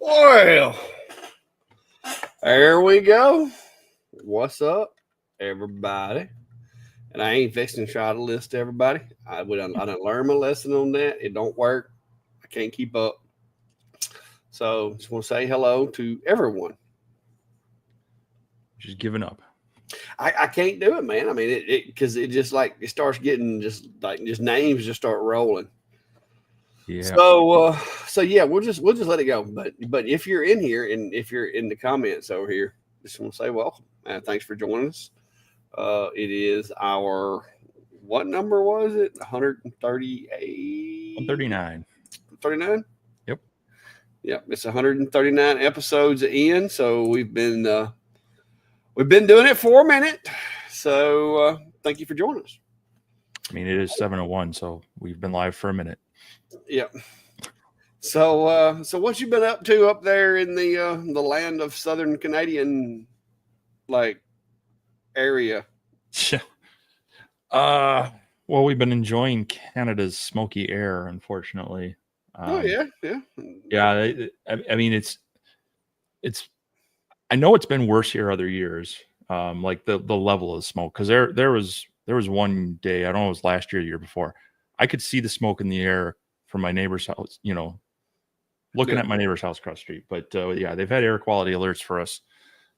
Well, there we go. What's up, everybody? And I ain't fixing to try to list everybody. I done learn my lesson on that. It don't work. I can't keep up. So just want to say hello to everyone. Just giving up. I can't do it, man. I mean, it because it just like it starts getting just names just start rolling. Yeah. So yeah, we'll just let it go. But if you're in here and if you're in the comments over here, just want to say welcome and thanks for joining us. It is our what number was it? 138? 139. 39? Yep. Yep. It's 139 episodes in. So we've been doing it for a minute. So thank you for joining us. I mean, it is 7:01, so we've been live for a minute. Yep. So what you been up to up there in the land of Southern Canadian like area? Well, we've been enjoying Canada's smoky air, unfortunately. Yeah. Yeah. I mean, it's. I know it's been worse here other years. Like the level of smoke, because there was one day, I don't know, it was last year, or the year before, I could see the smoke in the air from my neighbor's house. Looking at my neighbor's house across the street. But yeah, they've had air quality alerts for us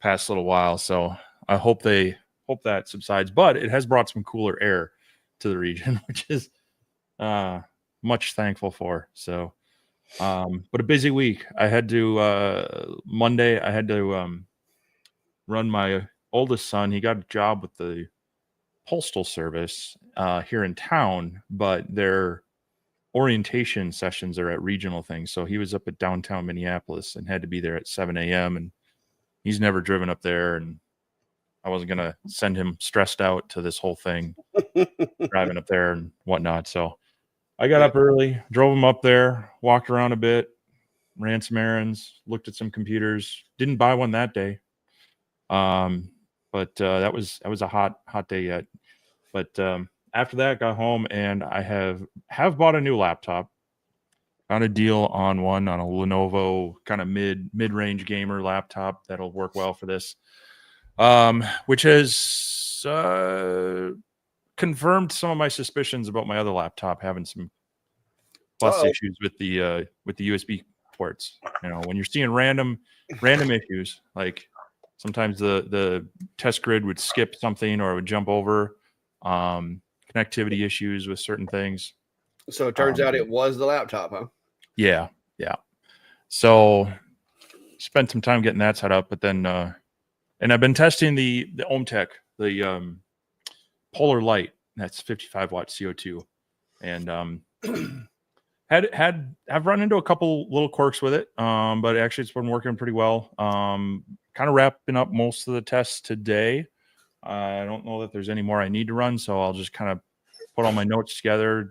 past little while, so I hope that subsides. But it has brought some cooler air to the region, which is much thankful for. So, but a busy week. I had to Monday. I had to run my oldest son. He got a job with the postal service here in town, but their orientation sessions are at regional things. So he was up at downtown Minneapolis and had to be there at 7 a.m. and he's never driven up there, and I wasn't going to send him stressed out to this whole thing, driving up there and whatnot. So I got up early, drove him up there, walked around a bit, ran some errands, looked at some computers. Didn't buy one that day. But that was a hot day yet. But after that, got home and I have bought a new laptop. Found a deal on a Lenovo kind of mid-range gamer laptop that'll work well for this, which has confirmed some of my suspicions about my other laptop having some bus issues with the USB ports. When you're seeing random issues, like sometimes the test grid would skip something or it would jump over, connectivity issues with certain things. So it turns out it was the laptop, huh? Yeah. So spent some time getting that set up, but then and I've been testing the OhmTech, the Polar Light. That's 55 watt CO2, and I've run into a couple little quirks with it, but actually it's been working pretty well. Kind of wrapping up most of the tests today. I don't know that there's any more I need to run, so I'll just kind of put all my notes together,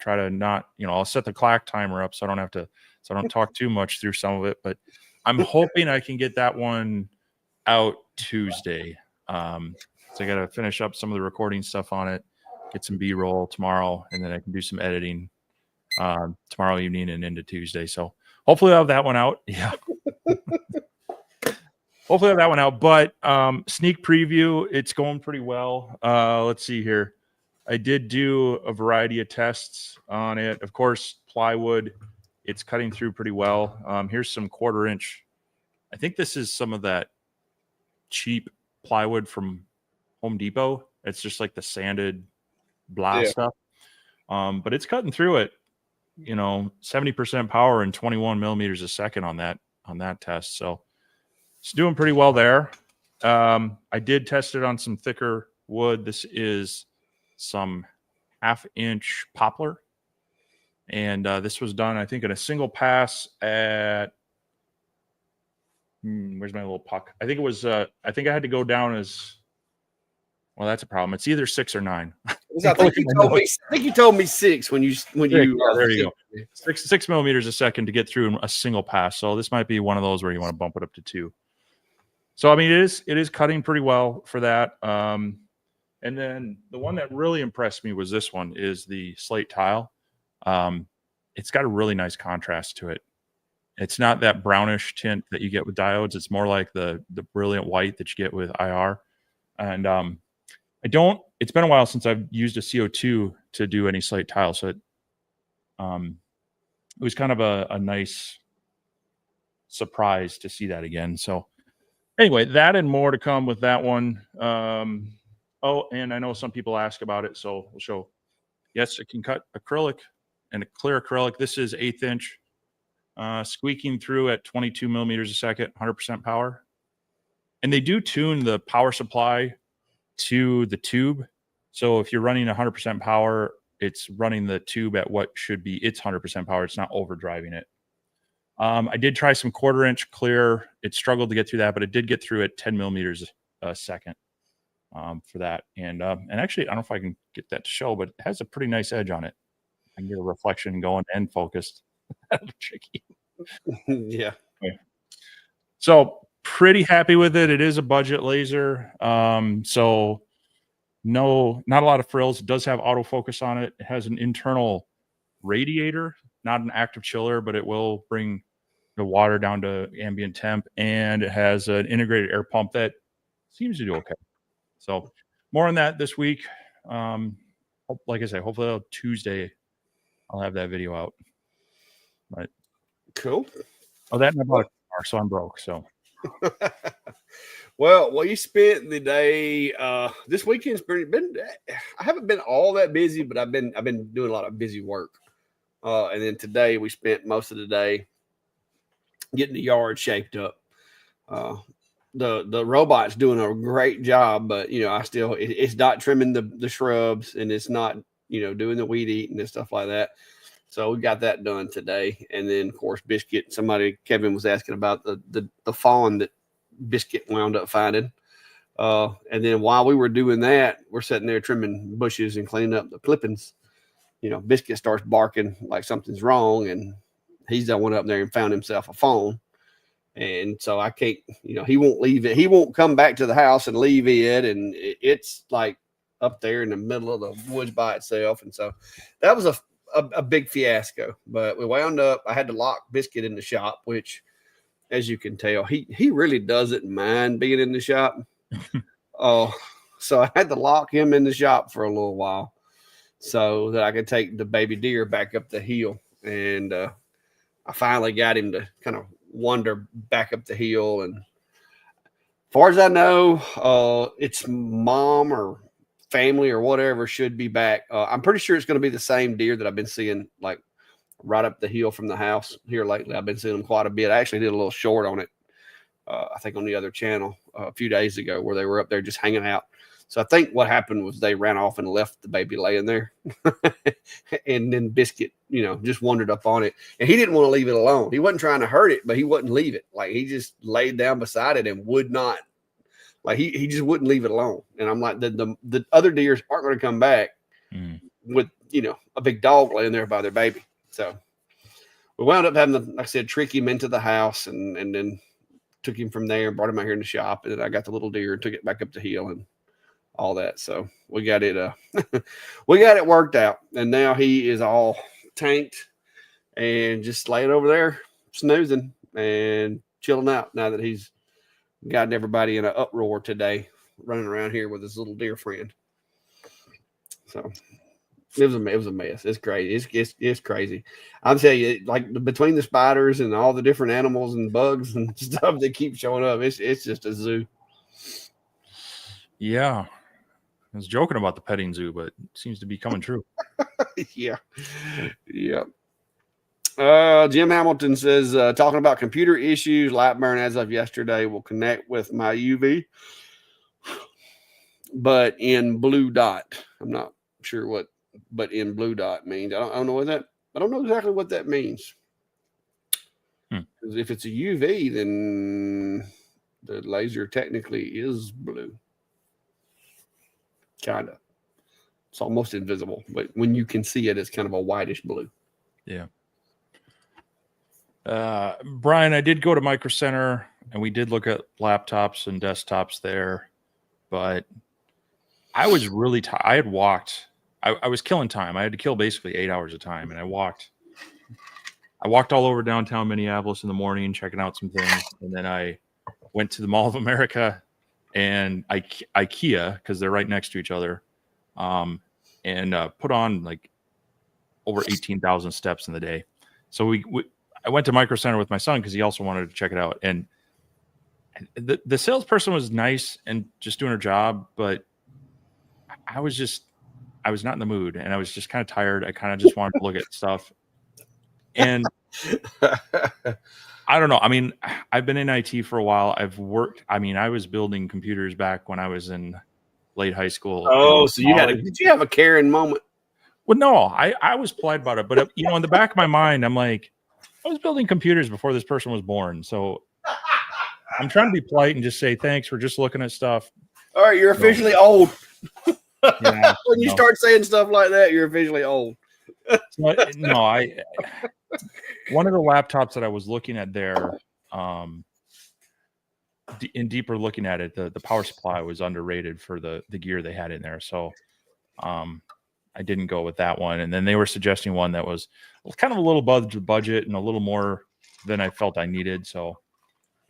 try to not, I'll set the clock timer up so I don't talk too much through some of it, but I'm hoping I can get that one out Tuesday. So I got to finish up some of the recording stuff on it, get some B-roll tomorrow, and then I can do some editing tomorrow evening and into Tuesday. So hopefully I'll have that one out. Yeah. Hopefully I'll have that one out, but sneak preview, it's going pretty well. Let's see here. I did do a variety of tests on it. Of course, plywood, it's cutting through pretty well. Here's some 1/4 inch. I think this is some of that cheap plywood from Home Depot. It's just like the sanded blah stuff. But it's cutting through it, 70% power and 21 millimeters a second on that test. So it's doing pretty well there. I did test it on some thicker wood. This is some 1/2 inch poplar. And this was done, I think, in a single pass at, where's my little puck? I think it was, I think I had to go down as, well, that's a problem. It's either 6 or 9. I think you told me 6 when you there you go. 6 millimeters a second to get through a single pass. So this might be one of those where you want to bump it up to 2. So I mean, it is cutting pretty well for that. And then the one that really impressed me was this one, is the slate tile. It's got a really nice contrast to it. It's not that brownish tint that you get with diodes. It's more like the brilliant white that you get with IR. And it's been a while since I've used a CO2 to do any slate tile. So it was kind of a nice surprise to see that again. So anyway, that and more to come with that one. Oh, and I know some people ask about it, so we'll show. Yes, it can cut acrylic and a clear acrylic. This is 1/8 inch, squeaking through at 22 millimeters a second, 100% power. And they do tune the power supply to the tube. So if you're running 100% power, it's running the tube at what should be its 100% power. It's not overdriving it. I did try some 1/4 inch clear. It struggled to get through that, but it did get through at 10 millimeters a second for that. And actually, I don't know if I can get that to show, but it has a pretty nice edge on it. I can get a reflection going and focused. Tricky. Yeah. Okay. So pretty happy with it. It is a budget laser. So no, not a lot of frills. It does have autofocus on it. It has an internal radiator, not an active chiller, but it will bring the water down to ambient temp. And it has an integrated air pump that seems to do okay. So more on that this week. Like I said, hopefully Tuesday I'll have that video out. Right. Cool. Oh, that and I bought a car, so I'm broke. So well, we spent the day this weekend's been I haven't been all that busy, but I've been doing a lot of busy work. And then today we spent most of the day getting the yard shaped up. The robot's doing a great job, but it's not trimming the shrubs, and it's not doing the weed eating and stuff like that. So we got that done today. And then of course Kevin was asking about the fawn that Biscuit wound up finding. And then while we were doing that, we're sitting there trimming bushes and cleaning up the clippings. Biscuit starts barking like something's wrong, and he's the one up there and found himself a phone. And so I can't, he won't leave it. He won't come back to the house and leave it. And it's like up there in the middle of the woods by itself. And so that was a big fiasco, but we wound up, I had to lock Biscuit in the shop, which, as you can tell, he really doesn't mind being in the shop. So I had to lock him in the shop for a little while so that I could take the baby deer back up the hill. And I finally got him to kind of wander back up the hill. And as far as I know, its mom or family or whatever should be back. I'm pretty sure it's going to be the same deer that I've been seeing like right up the hill from the house here lately. I've been seeing them quite a bit. I actually did a little short on it, I think on the other channel a few days ago, where they were up there just hanging out. So I think what happened was they ran off and left the baby laying there. And then Biscuit, just wandered up on it. And he didn't want to leave it alone. He wasn't trying to hurt it, but he wouldn't leave it. Like, he just laid down beside it and would not. Like, he just wouldn't leave it alone. And I'm like, the other deers aren't going to come back with, a big dog laying there by their baby. So we wound up having like I said, trick him into the house and then took him from there and brought him out here in the shop. And then I got the little deer and took it back up the hill and all that. So we got it, we got it worked out. And now he is all tanked and just laying over there, snoozing and chilling out now that he's gotten everybody in an uproar today, running around here with his little deer friend. So it was a mess. It's crazy. It's crazy. I'm telling you, like between the spiders and all the different animals and bugs and stuff that keep showing up, it's just a zoo. Yeah, I was joking about the petting zoo, but it seems to be coming true. Yeah. Jim Hamilton says, talking about computer issues, Lightburn as of yesterday will connect with my UV, but in blue dot. I'm not sure what but in blue dot means. I don't know exactly what that means. Because if it's a UV, then the laser technically is blue. Kind of. It's almost invisible, but when you can see it, it's kind of a whitish blue. Yeah. Brian, I did go to Micro Center and we did look at laptops and desktops there, but I was really tired. I had walked. I was killing time. I had to kill basically 8 hours of time, and I walked I walked all over downtown Minneapolis in the morning, checking out some things, and then I went to the Mall of America and IKEA, because they're right next to each other, and put on like over 18,000 steps in the day. So I went to Micro Center with my son because he also wanted to check it out, and the salesperson was nice and just doing her job, but I was not in the mood, and I was just kind of tired. I kind of just wanted to look at stuff. And I don't know. I mean, I've been in IT for a while. I've worked. I mean, I was building computers back when I was in late high school. Oh, so did you have a Karen moment? Well, no, I was polite about it, but in the back of my mind, I'm like, I was building computers before this person was born. So I'm trying to be polite and just say, thanks. We're just looking at stuff. All right. You're officially old. Yeah, when you start saying stuff like that, you're officially old. One of the laptops that I was looking at there, in deeper looking at it, the power supply was underrated for the gear they had in there. So I didn't go with that one. And then they were suggesting one that was kind of a little above the budget and a little more than I felt I needed. So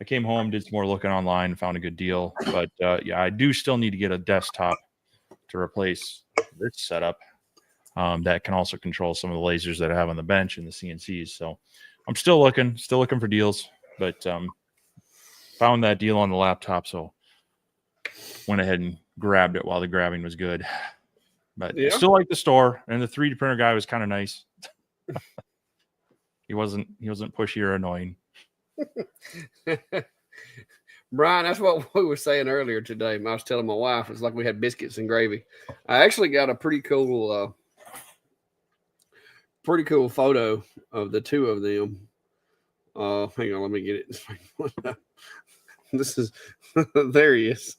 I came home, did some more looking online, found a good deal. But yeah, I do still need to get a desktop to replace this setup that can also control some of the lasers that I have on the bench and the CNCs. So I'm still looking for deals, but found that deal on the laptop. So went ahead and grabbed it while the grabbing was good. But I still like the store, and the 3D printer guy was kind of nice. He wasn't pushy or annoying. Brian, that's what we were saying earlier today. I was telling my wife, it's like we had biscuits and gravy. I actually got a pretty cool photo of the two of them. Hang on, let me get it. This is there he is.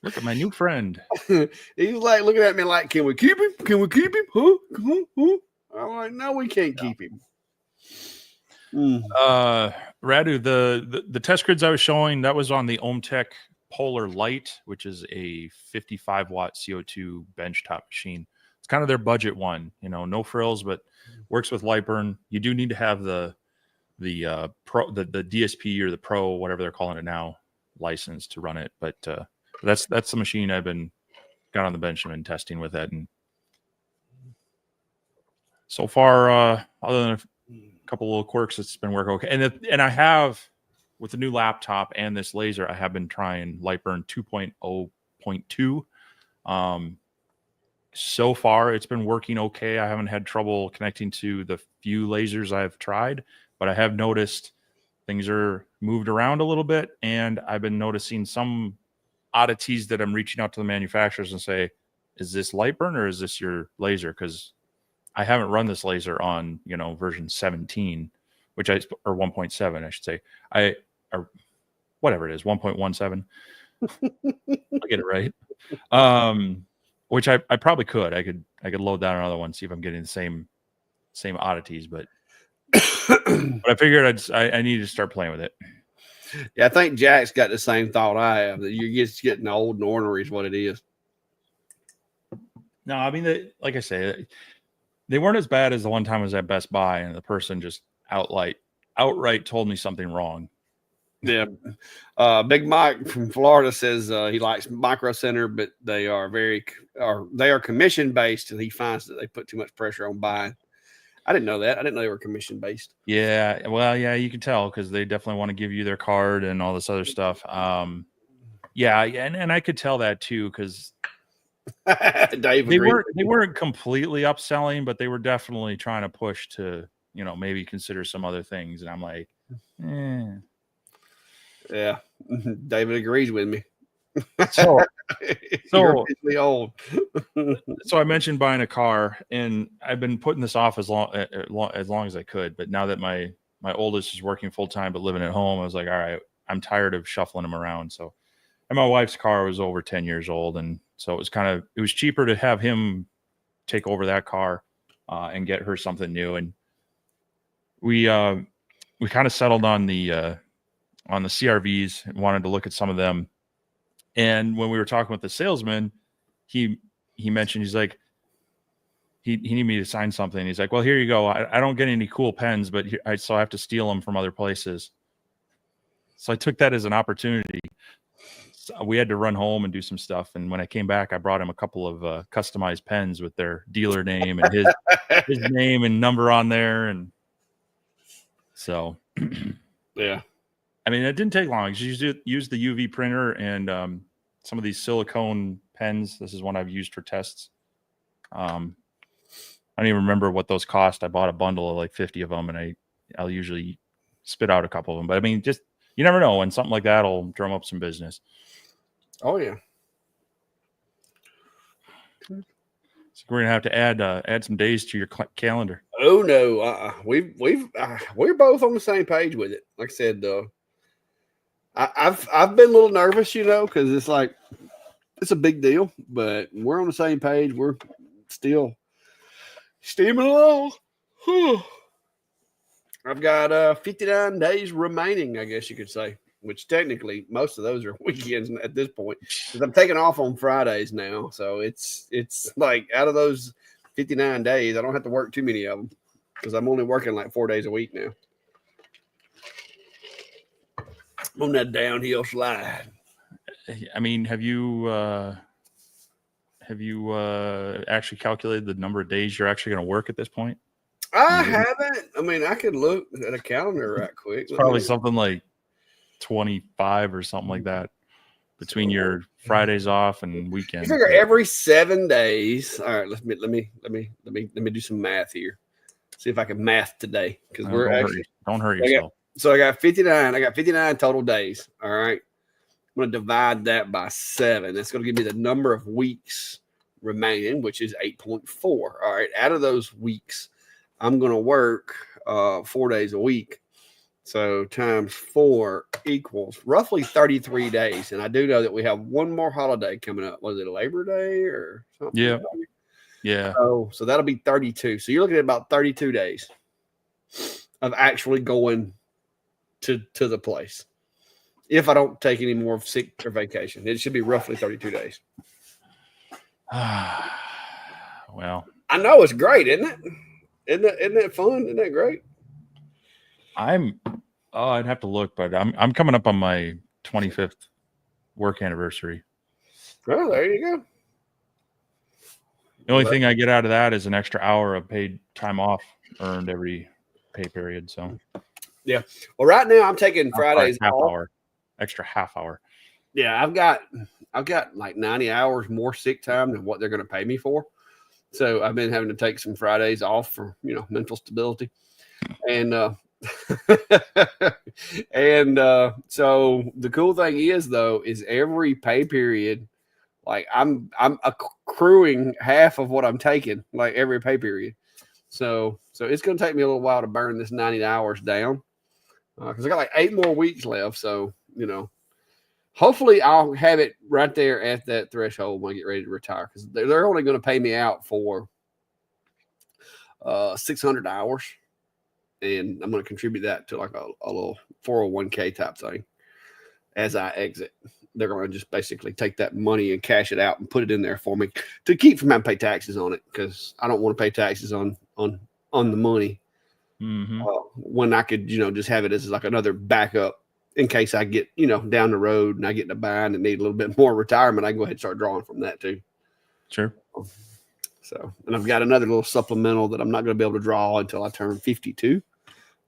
Look at my new friend. He's like looking at me like, can we keep him? Can we keep him? Huh? I'm like, no, we can't keep him. Radu, the test grids I was showing, that was on the OhmTech Polar Lite, which is a 55 watt CO2 benchtop machine. It's kind of their budget one, no frills, but works with Lightburn. You do need to have the pro, the DSP or the Pro, whatever they're calling it now, license to run it. But that's the machine I've got on the bench and been testing with it. And so far, other than a couple little quirks, it's been working okay. And I have, with the new laptop and this laser, I have been trying Lightburn 2.0.2. So far, it's been working okay. I haven't had trouble connecting to the few lasers I've tried, but I have noticed things are moved around a little bit, and I've been noticing some oddities that I'm reaching out to the manufacturers and say, is this Lightburn or is this your laser? Because I haven't run this laser on, version 17, or 1.7, I should say. Or whatever it is, 1.17. I'll get it right. Which I probably could. I could load down another one, see if I'm getting the same oddities, but but I figured I need to start playing with it. Yeah, I think Jack's got the same thought I have, that you're just getting old and ornery is what it is. No, I mean, like I say, they weren't as bad as the one time I was at Best Buy and the person just outright told me something wrong. Yeah. Big Mike from Florida says he likes Micro Center, but they are commission based, and he finds that they put too much pressure on buying. I didn't know that. I didn't know they were commission based. Yeah, well, yeah, you can tell because they definitely want to give you their card and all this other stuff. Yeah, and I could tell that too because they weren't completely upselling, but they were definitely trying to push to maybe consider some other things, and I'm like, Yeah, David agrees with me. So you're officially old. So I mentioned buying a car, and I've been putting this off as long as I could. But now that my oldest is working full time but living at home, I was like, all right, I'm tired of shuffling him around. So, and my wife's car was over 10 years old, and so it was cheaper to have him take over that car and get her something new. And we kind of settled on the CRVs and wanted to look at some of them. And when we were talking with the salesman, he mentioned, he's like, he needed me to sign something. He's like, well, here you go. I don't get any cool pens, but so I have to steal them from other places. So I took that as an opportunity. So we had to run home and do some stuff. And when I came back, I brought him a couple of customized pens with their dealer name and his name and number on there. And so, yeah. I mean, it didn't take long. I just used the UV printer and some of these silicone pens. This is one I've used for tests. I don't even remember what those cost. I bought a bundle of like 50 of them, and I'll usually spit out a couple of them. But I mean, just you never know when something like that will drum up some business. Oh yeah. So we're gonna have to add some days to your calendar. Oh no, we're both on the same page with it. Like I said, I've been a little nervous, because it's like it's a big deal, but we're on the same page. We're still steaming along. I've got 59 days remaining, I guess you could say, which technically most of those are weekends at this point, because I'm taking off on Fridays now. So it's like out of those 59 days, I don't have to work too many of them because I'm only working like 4 days a week now. I'm on that downhill slide. I mean, have you actually calculated the number of days you're actually going to work at this point? I haven't. I mean, I could look at a calendar right quick. It's probably something like 25 or something like that between your Fridays off and weekends. I figure every 7 days. All right, let me do some math here. See if I can math today, because don't hurt yourself. So I got 59. I got 59 total days. All right. I'm going to divide that by 7. That's going to give me the number of weeks remaining, which is 8.4. All right. Out of those weeks, I'm going to work 4 days a week. So times 4 equals roughly 33 days. And I do know that we have one more holiday coming up. Was it a Labor Day or something? Yeah. Yeah. So that'll be 32. So you're looking at about 32 days of actually going to the place. If I don't take any more sick or vacation, it should be roughly 32 days. Well, I know it's great, isn't it? Isn't that fun? Isn't that great? I'd have to look, but I'm coming up on my 25th work anniversary. Well, there you go. The only thing I get out of that is an extra hour of paid time off earned every pay period. So yeah. Well, right now I'm taking Fridays off. Extra half hour. Yeah, I've got like 90 hours more sick time than what they're going to pay me for. So I've been having to take some Fridays off for, mental stability. And so the cool thing is, though, is every pay period, like I'm accruing half of what I'm taking, like every pay period. So it's going to take me a little while to burn this 90 hours down, because I got like 8 more weeks left. So, hopefully I'll have it right there at that threshold when I get ready to retire, because they're only going to pay me out for 600 hours. And I'm going to contribute that to like a little 401k type thing as I exit. They're going to just basically take that money and cash it out and put it in there for me to keep from having to pay taxes on it, because I don't want to pay taxes on the money when I could, just have it as like another backup in case I get, down the road and I get in a bind and need a little bit more retirement. I can go ahead and start drawing from that too. Sure. So, and I've got another little supplemental that I'm not going to be able to draw until I turn 52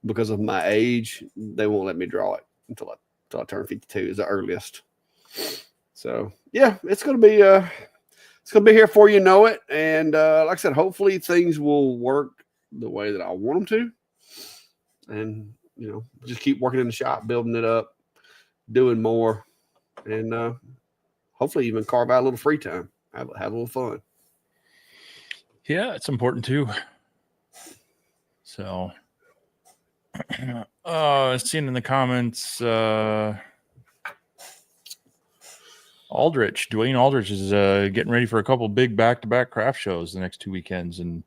because of my age. They won't let me draw it until I turn 52 is the earliest. So yeah, it's going to be here before you know it. And like I said, hopefully things will work the way that I want them to. And, just keep working in the shop, building it up, doing more, and hopefully even carve out a little free time, have a little fun. Yeah, it's important too. So, seeing in the comments, Dwayne Aldrich is getting ready for a couple big back-to-back craft shows the next 2 weekends, and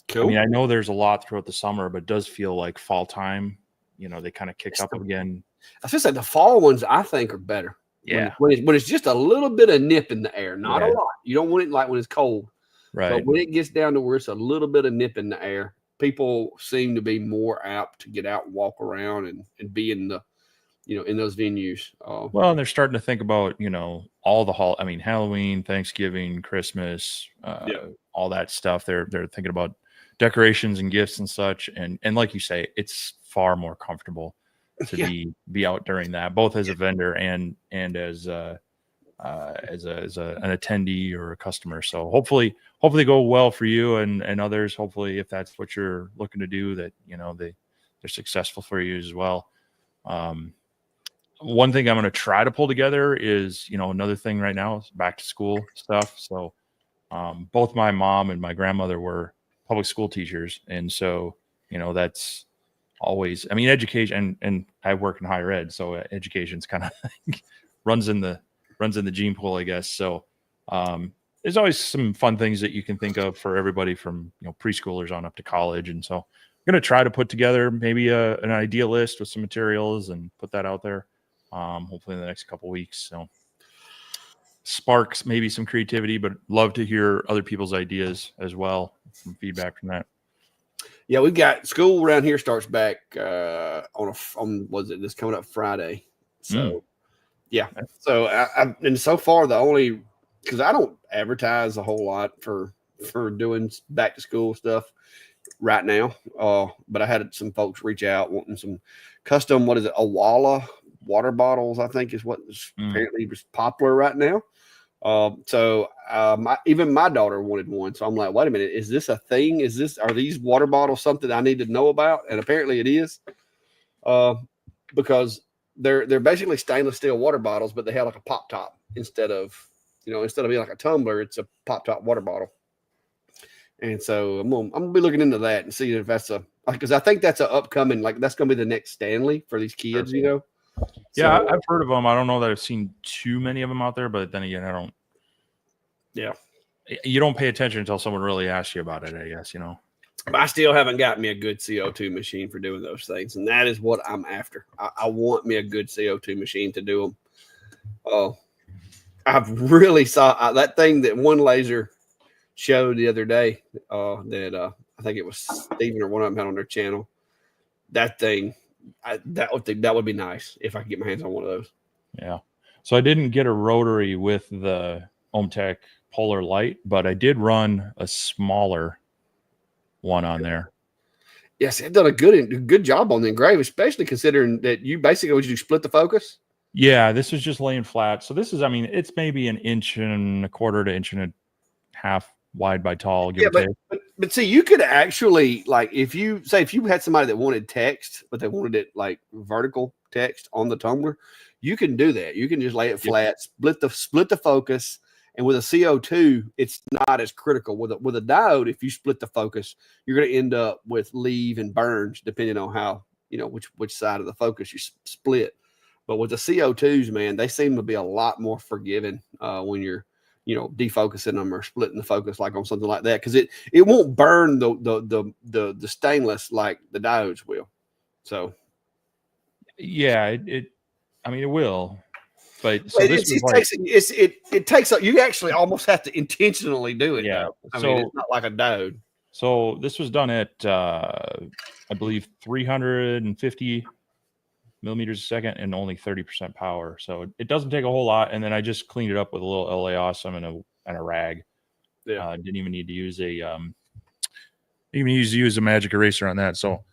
cool. I mean, I know there's a lot throughout the summer, but it does feel like fall time. They kind of kick up again. I was just say the fall ones I think are better. Yeah, when it's just a little bit of nip in the air, not a lot. You don't want it like when it's cold. Right. But when it gets down to where it's a little bit of nip in the air, people seem to be more apt to get out and walk around and be in the, in those venues. Well, and they're starting to think about, all the Halloween, Thanksgiving, Christmas, Yeah. all that stuff. They're thinking about decorations and gifts and such. And like you say, it's far more comfortable to Yeah. be out during that, both as a vendor and as an attendee or a customer. So hopefully go well for you and others. Hopefully, if that's what you're looking to do, that they're successful for you as well. One thing I'm going to try to pull together is, another thing right now is back to school stuff. So both my mom and my grandmother were public school teachers. And so, that's always, education and I work in higher ed. So education's kind of runs in the gene pool, I guess. So there's always some fun things that you can think of for everybody from, preschoolers on up to college. And so I'm going to try to put together maybe an idea list with some materials and put that out there. Hopefully in the next couple of weeks. So sparks maybe some creativity, but love to hear other people's ideas as well, some feedback from that. Yeah, we've got school around here starts back on was it this coming up Friday? So yeah. So and so far the only, because I don't advertise a whole lot for doing back to school stuff right now. But I had some folks reach out wanting some custom, what is it, Awala water bottles, I think is what is apparently was popular right now. So even my daughter wanted one. So I'm like, wait a minute, is this a thing? Are these water bottles something I need to know about? And apparently it is, because they're basically stainless steel water bottles, but they have like a pop top instead of being like a tumbler, it's a pop top water bottle. And so I'm gonna be looking into that and see if that's because I think that's an upcoming, like that's gonna be the next Stanley for these kids, Yeah, so, I've heard of them. I don't know that I've seen too many of them out there, but then again, I don't. Yeah, you don't pay attention until someone really asks you about it, I guess, But I still haven't got me a good CO2 machine for doing those things, and that is what I'm after. I want me a good CO2 machine to do them. I've really saw that thing that one laser showed the other day. That I think it was Steven or one of them had on their channel. That thing. That would be nice if I could get my hands on one of those. Yeah. So I didn't get a rotary with the OhmTech Polar Light, but I did run a smaller one on there. Yes, they've done a good job on the Engraver, especially considering that you basically would you split the focus. Yeah, this was just laying flat. So this is, it's maybe 1.25 inches to 1.5 inches wide by tall. But see, you could actually, like, if you had somebody that wanted text, but they wanted it like vertical text on the tumbler, you can do that. You can just lay it flat, split the focus, and with a CO2, it's not as critical. With a diode, if you split the focus, you're going to end up with leave and burns depending on how which side of the focus you split. But with the CO2s, man, they seem to be a lot more forgiving when you're defocusing them or splitting the focus like on something like that, because it won't burn the stainless like the diodes will. So yeah, it will, but so it takes you actually almost have to intentionally do it. Yeah, though. It's not like a diode. So this was done at I believe 350 millimeters a second and only 30% power. So it doesn't take a whole lot. And then I just cleaned it up with a little LA Awesome and a rag. Yeah. Didn't even need to use use a magic eraser on that. So,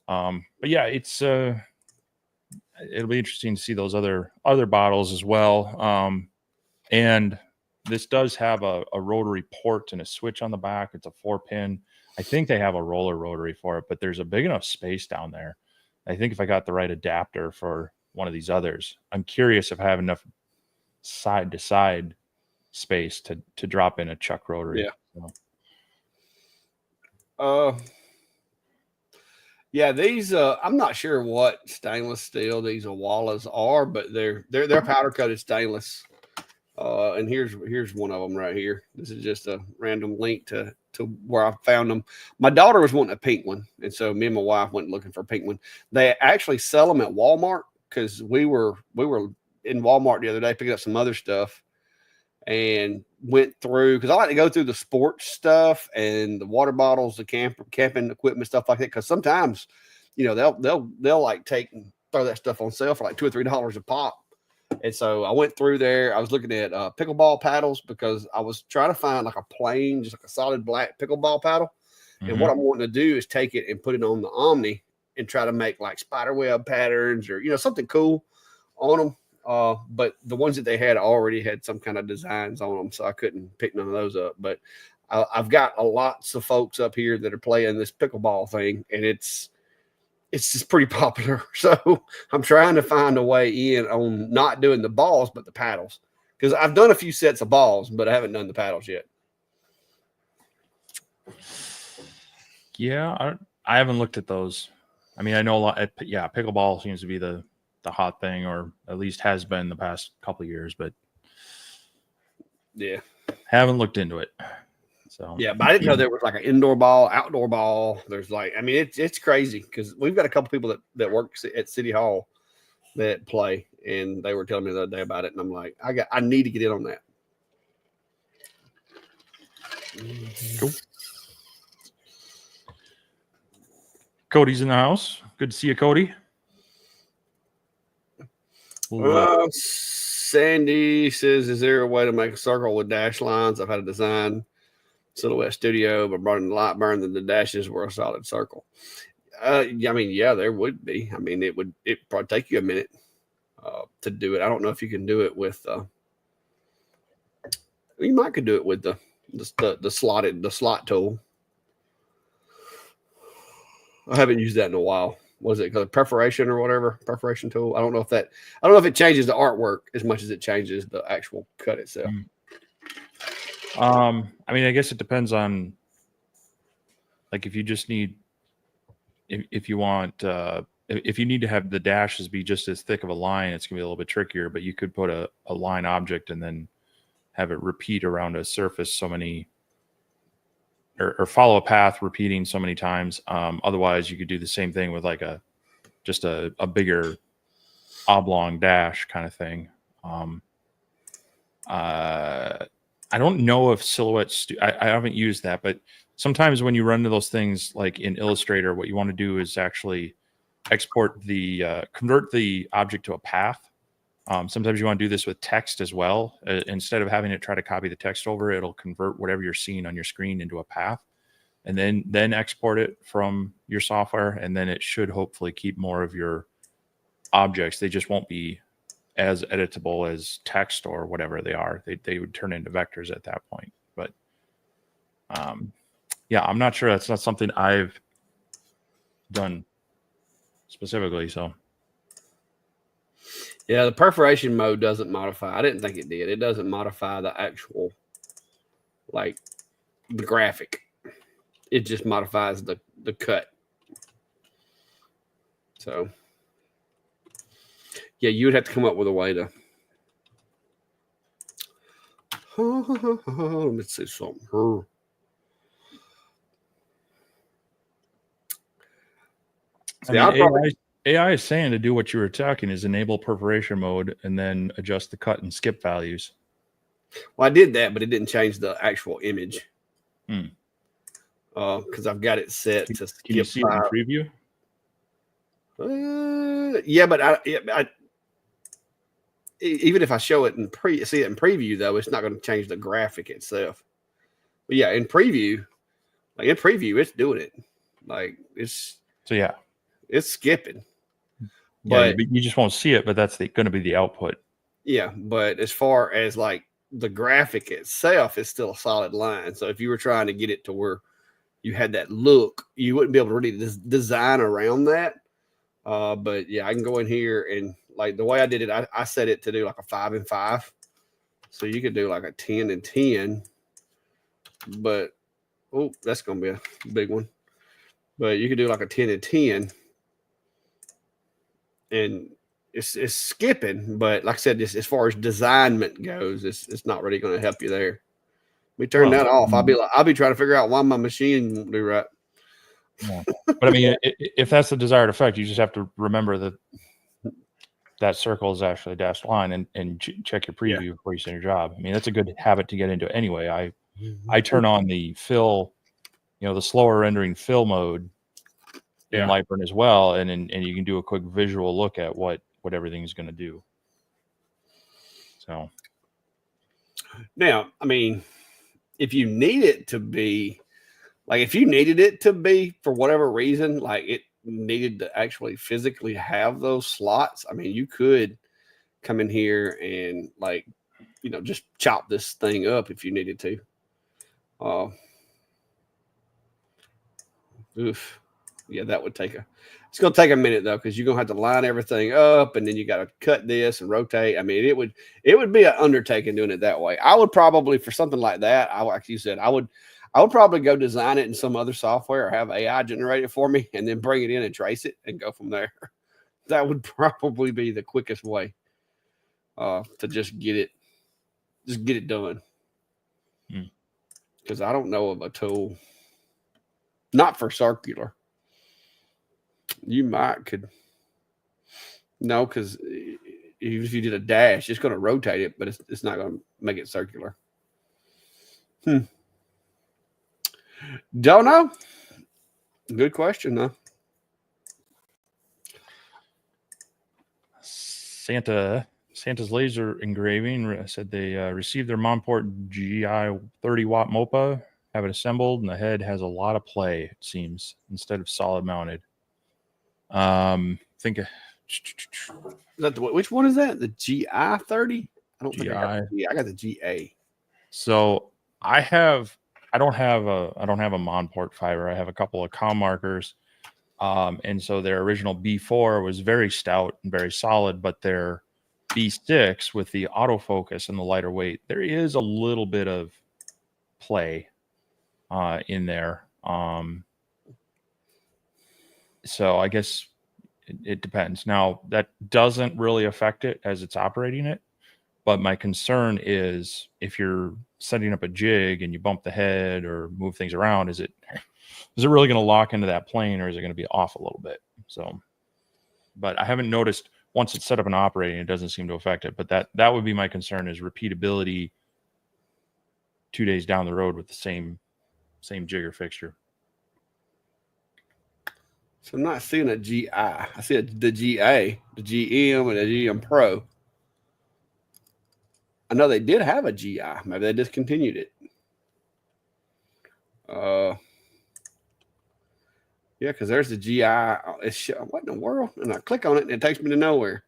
but yeah, it's it'll be interesting to see those other bottles as well. And this does have a rotary port and a switch on the back. It's a 4-pin. I think they have a roller rotary for it, but there's a big enough space down there. I think if I got the right adapter for one of these others, I'm curious if I have enough side to side space to drop in a chuck rotary. Yeah. Yeah, these I'm not sure what stainless steel these Awalas are, but they're powder coated stainless. And here's one of them right here. This is just a random link to where I found them. My daughter was wanting a pink one, and so me and my wife went looking for a pink one. They actually sell them at Walmart, because we were in Walmart the other day picking up some other stuff, and went through, because I like to go through the sports stuff and the water bottles, the camping equipment, stuff like that. Because sometimes, you know, they'll like take and throw that stuff on sale for like $2 or $3 a pop. And so I went through there. I was looking at pickleball paddles because I was trying to find like a plain, just like a solid black pickleball paddle. And what I'm wanting to do is take it and put it on the Omni and try to make like spider web patterns or, you know, something cool on them. But the ones that they had already had some kind of designs on them, so I couldn't pick none of those up. But I've got lots of folks up here that are playing this pickleball thing, and it's just pretty popular. So I'm trying to find a way in on not doing the balls, but the paddles, because I've done a few sets of balls, but I haven't done the paddles yet. Yeah, I haven't looked at those. I mean, I know a lot. Yeah, pickleball seems to be the hot thing, or at least has been the past couple of years, but yeah, haven't looked into it. So yeah, but I didn't know there was like an indoor ball, outdoor ball. There's like, I mean, it's crazy, because we've got a couple people that work at City Hall that play, and they were telling me the other day about it, and I'm like, I need to get in on that. Cool. Cody's in the house. Good to see you, Cody. Sandy says, is there a way to make a circle with dash lines? I've had a design Silhouette Studio, but brought in the light burn, then the dashes were a solid circle. I mean, yeah, there would be. I mean, it'd probably take you a minute to do it. I don't know if you can do it with you might could do it with the slot tool. I haven't used that in a while. Was it called perforation or whatever? Perforation tool. I don't know if it changes the artwork as much as it changes the actual cut itself. I mean, I guess it depends on, like, if you just need, if you want, if you need to have the dashes be just as thick of a line, it's gonna be a little bit trickier. But you could put a line object and then have it repeat around a surface so many, or follow a path repeating so many times. Otherwise, you could do the same thing with like just a bigger oblong dash kind of thing. I don't know if Silhouette I haven't used that, but sometimes when you run into those things like in Illustrator, what you want to do is actually export convert the object to a path. Sometimes you want to do this with text as well. Instead of having it try to copy the text over, it'll convert whatever you're seeing on your screen into a path, and then export it from your software. And then it should hopefully keep more of your objects. They just won't be as editable as text or whatever they are. They would turn into vectors at that point. But yeah, I'm not sure. That's not something I've done specifically. So yeah, the perforation mode doesn't modify. I didn't think it did. It doesn't modify the actual, like, the graphic. It just modifies the cut. So yeah, you would have to come up with a way to. Let me see something. AI is saying to do what you were talking is enable perforation mode and then adjust the cut and skip values. Well, I did that, but it didn't change the actual image. Because I've got it set to skip. Can you see it in preview? Yeah, but even if I show it see it in preview, though, it's not going to change the graphic itself. But yeah, in preview, it's doing it. Like it's skipping. Yeah, but you just won't see it, but that's going to be the output. Yeah, but as far as like the graphic itself is still a solid line. So if you were trying to get it to where you had that look, you wouldn't be able to really design around that. But yeah, I can go in here and, like, the way I did it, I set it to do like a 5 and 5. So you could do like a 10 and 10. But that's gonna be a big one. But you could do like a 10 and 10. And it's skipping, but like I said, as far as designment goes, it's not really going to help you there. We turn that off. I'll be trying to figure out why my machine won't do right. Yeah. But I mean, if that's the desired effect, you just have to remember that that circle is actually a dashed line, and check your preview before you send your job. I mean, that's a good habit to get into anyway. I turn on the fill, the slower rendering fill mode in Lightburn as well, and you can do a quick visual look at what everything's going to do. So now, I mean, if you need it to be, like, if you needed it to be for whatever reason, like it needed to actually physically have those slots, I mean, you could come in here and, like, just chop this thing up if you needed to. Yeah, that would it's going to take a minute though, because you're going to have to line everything up, and then you got to cut this and rotate. I mean, it would be an undertaking doing it that way. I would probably, for something like that, like you said, I would probably go design it in some other software or have AI generate it for me, and then bring it in and trace it and go from there. That would probably be the quickest way to just get it done. Because I don't know of a tool, not for circular. You could no, because even if you did a dash, it's going to rotate it, but it's not going to make it circular. Don't know. Good question, though. Santa's Laser Engraving said they received their Monport GI 30-watt MOPA, have it assembled, and the head has a lot of play, it seems, instead of solid mounted. Which one is that? The GI 30? I don't think I got the GA. So I don't have a Monport fiber. I have a couple of com markers. And so their original B4 was very stout and very solid, but their B6 with the autofocus and the lighter weight, there is a little bit of play in there. So I guess it depends. Now, that doesn't really affect it as it's operating it, but my concern is if you're setting up a jig and you bump the head or move things around, is it really going to lock into that plane, or is it going to be off a little bit? So, but I haven't noticed once it's set up and operating, it doesn't seem to affect it. But that would be my concern, is repeatability 2 days down the road with the same jigger fixture. So I'm not seeing a GI. I see the GA, the GM, and the GM Pro. I know they did have a GI. Maybe they discontinued it. Yeah, because there's the GI. What in the world? And I click on it, and it takes me to nowhere.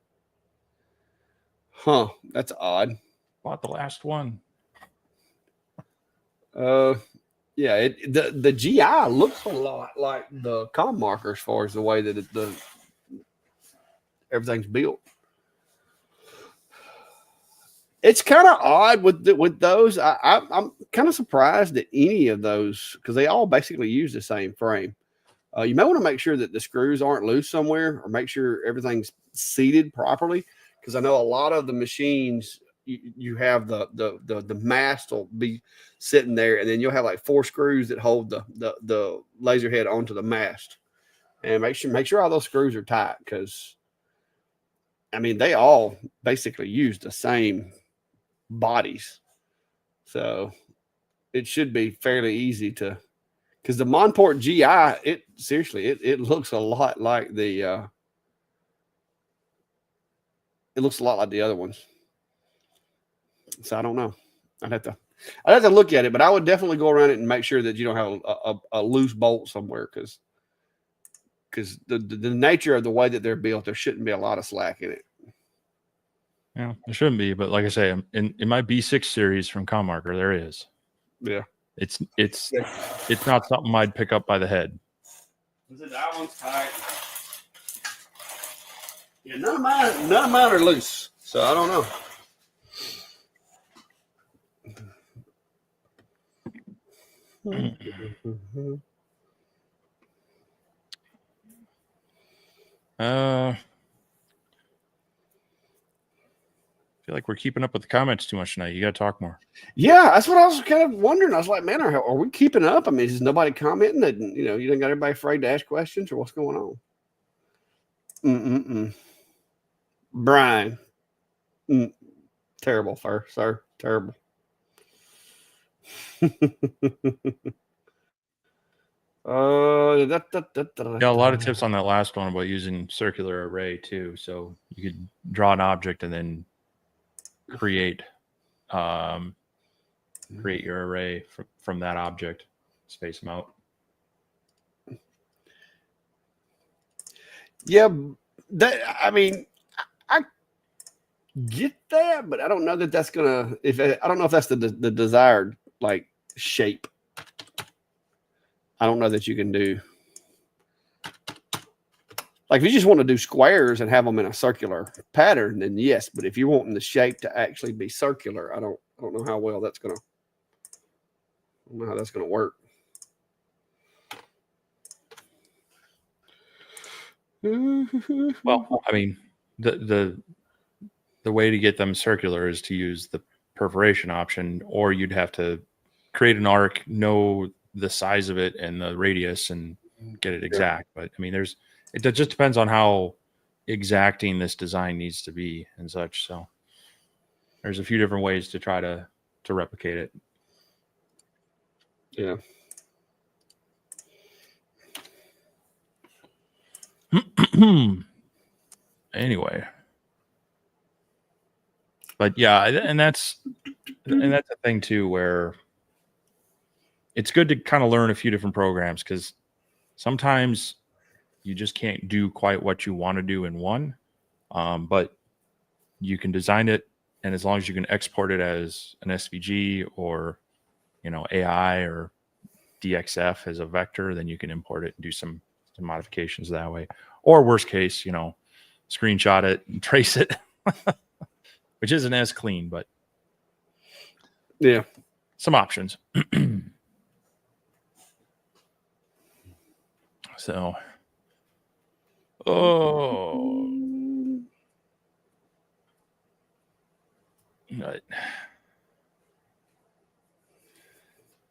Huh? That's odd. Bought the last one. Yeah, the GI looks a lot like the com marker as far as the way that everything's built. It's kind of odd with those. I'm kind of surprised that any of those, because they all basically use the same frame. You may want to make sure that the screws aren't loose somewhere, or make sure everything's seated properly, because I know a lot of the machines, you have the mast will be sitting there, and then you'll have like 4 screws that hold the laser head onto the mast, and make sure all those screws are tight, because I mean they all basically use the same bodies, so it should be fairly easy to, because the Monport GI, it looks a lot like the other ones. So I don't know. I'd have to look at it, but I would definitely go around it and make sure that you don't have a loose bolt somewhere, because the nature of the way that they're built, there shouldn't be a lot of slack in it. Yeah, there shouldn't be, but like I say, in my B6 series from Commarker, there is. Yeah, it's not something I'd pick up by the head. That one's tight. Yeah, none of mine are loose, so I don't know. I feel like we're keeping up with the comments too much tonight. You got to talk more. Yeah, that's what I was kind of wondering. I was like, man, are we keeping up? I mean, is nobody commenting that, you don't got everybody afraid to ask questions, or what's going on? Brian. Terrible, sir. Terrible. Yeah, a lot of tips on that last one about using circular array too. So you could draw an object and then create your array from that object, space them out. Yeah, I mean, I get that, but I don't know that that's gonna. I don't know if that's the desired like shape. I don't know that you can do. Like if you just want to do squares and have them in a circular pattern, then yes. But if you're wanting the shape to actually be circular, I don't know how well that's gonna. I don't know how that's gonna work. Well, I mean, the way to get them circular is to use the perforation option, or you'd have to create an arc, know the size of it and the radius, and get it exact. But I mean, it just depends on how exacting this design needs to be and such. So there's a few different ways to try to replicate it. Yeah. Anyway, but yeah, and that's a thing too, where it's good to kind of learn a few different programs, because sometimes you just can't do quite what you want to do in one, but you can design it, and as long as you can export it as an SVG or AI or DXF as a vector, then you can import it and do some modifications that way. Or worst case, screenshot it and trace it, which isn't as clean, but yeah, some options. So,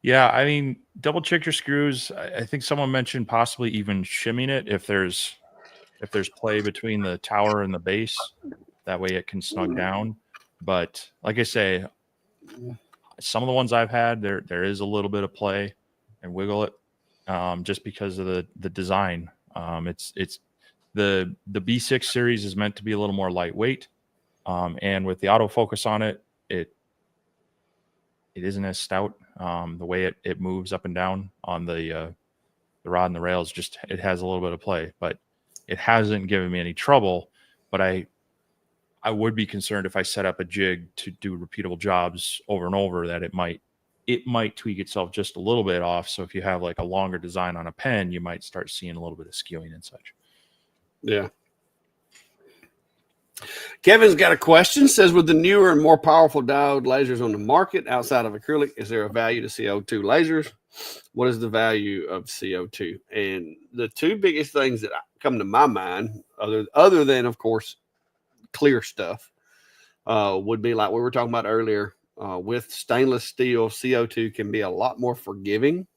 yeah, I mean, double check your screws. I think someone mentioned possibly even shimming it if there's play between the tower and the base. That way it can snug down. But like I say, some of the ones I've had, there is a little bit of play and wiggle it, just because of the design. It's the B6 series is meant to be a little more lightweight, and with the autofocus on it, it isn't as stout. The way it moves up and down on the rod and the rails, just it has a little bit of play, but it hasn't given me any trouble. But I would be concerned if I set up a jig to do repeatable jobs over and over, that it might tweak itself just a little bit off. So if you have like a longer design on a pen, you might start seeing a little bit of skewing and such. Yeah. Kevin's got a question. Says, with the newer and more powerful diode lasers on the market outside of acrylic, is there a value to CO2 lasers? What is the value of CO2? And the two biggest things that come to my mind, other than, of course, clear stuff, would be like we were talking about earlier. With stainless steel, CO2 can be a lot more forgiving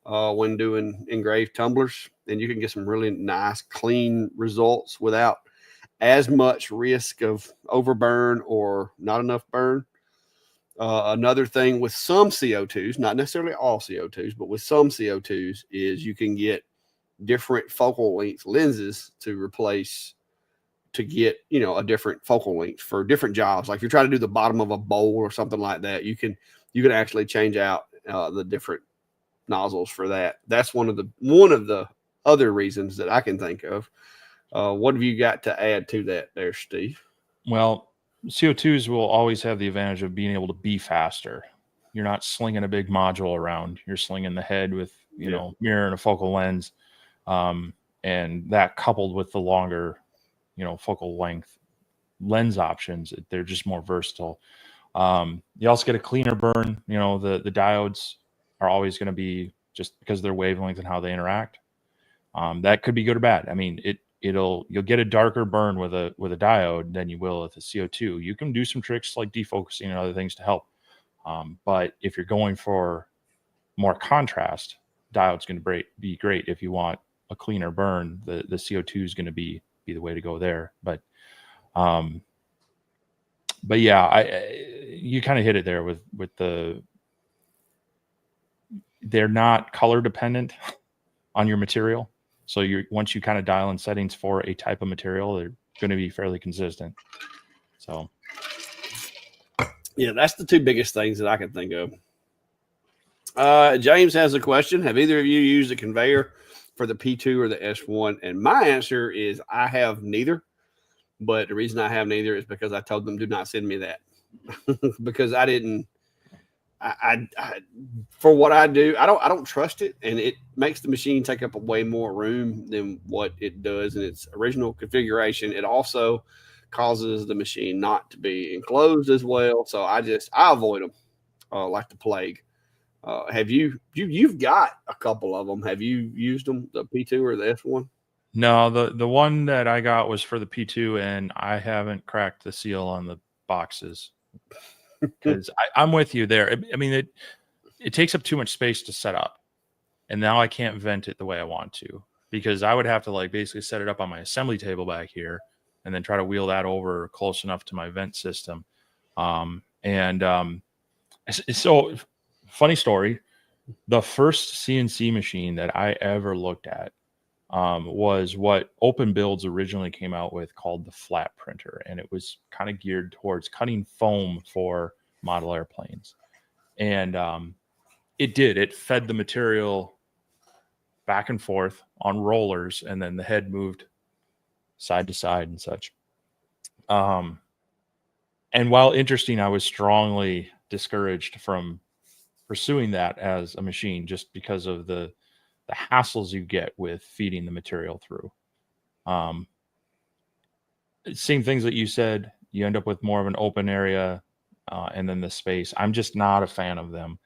when doing engraved tumblers, and you can get some really nice, clean results without as much risk of overburn or not enough burn. Another thing with some CO2s, not necessarily all CO2s, but with some CO2s, is you can get different focal length lenses to get a different focal length for different jobs. Like if you're trying to do the bottom of a bowl or something like that, you can actually change out the different nozzles for that. That's one of the other reasons that I can think of. What have you got to add to that there, Steve? Well, CO2s will always have the advantage of being able to be faster. You're not slinging a big module around. You're slinging the head with, mirror and a focal lens. And that coupled with the longer, focal length lens options, they're just more versatile. You also get a cleaner burn. The diodes are always going to be, just because of their wavelength and how they interact. That could be good or bad. I mean, you'll get a darker burn with a diode than you will with a CO2. You can do some tricks like defocusing and other things to help. But if you're going for more contrast, diode's going to be great. If you want a cleaner burn, the CO2 is going to be the way to go there. But But yeah, you kind of hit it there with they're not color dependent on your material. So once you kind of dial in settings for a type of material, they're going to be fairly consistent. So yeah, that's the two biggest things that I can think of. James has a question. Have either of you used a conveyor for the P2 or the S1? And my answer is I have neither. But the reason I have neither is because I told them do not send me that because I didn't. I for what I do, I don't trust it, and it makes the machine take up way more room than what it does in its original configuration. It also causes the machine not to be enclosed as well. So I avoid them like the plague. Have you've got a couple of them? Have you used them, the P2 or the S1? no, the one that I got was for the P2, and I haven't cracked the seal on the boxes because I'm with you there. I mean, it takes up too much space to set up, and now I can't vent it the way I want to because I would have to like basically set it up on my assembly table back here and then try to wheel that over close enough to my vent system. So funny story, the first CNC machine that I ever looked at was what Open Builds originally came out with called the flat printer. And it was kind of geared towards cutting foam for model airplanes. And it fed the material back and forth on rollers, and then the head moved side to side and such. And while interesting, I was strongly discouraged from pursuing that as a machine just because of the hassles you get with feeding the material through. Same things that you said, you end up with more of an open area and then the space. I'm just not a fan of them.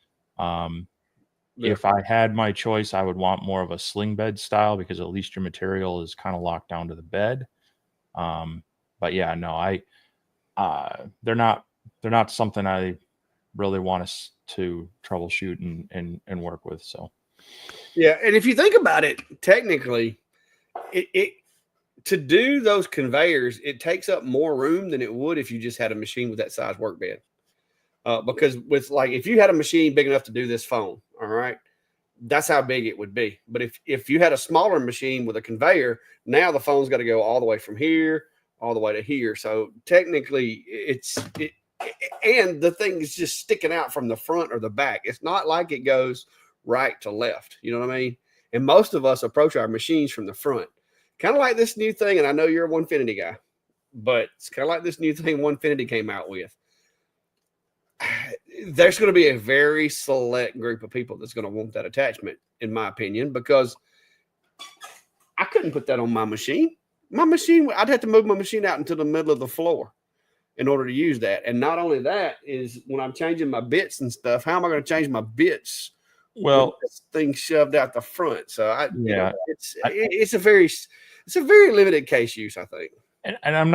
If I had my choice, I would want more of a sling bed style because at least your material is kind of locked down to the bed. But yeah, no, they're not something I really want us to troubleshoot and work with. So yeah, and if you think about it, technically, it to do those conveyors, it takes up more room than it would if you just had a machine with that size workbed. Because with like if you had a machine big enough to do this phone, all right, that's how big it would be. But if you had a smaller machine with a conveyor, now the phone's got to go all the way from here all the way to here. So technically, and the thing is just sticking out from the front or the back. It's not like it goes right to left. You know what I mean? And most of us approach our machines from the front, kind of like this new thing. And I know you're a Onefinity guy, but it's kind of like this new thing Onefinity came out with. There's going to be a very select group of people that's going to want that attachment, in my opinion, because I couldn't put that on my machine. My machine, I'd have to move my machine out into the middle of the floor in order to use that. And not only that is when I'm changing my bits and stuff, how am I going to change my bits? Well, this thing shoved out the front. So it's a very limited case use, I think. And I'm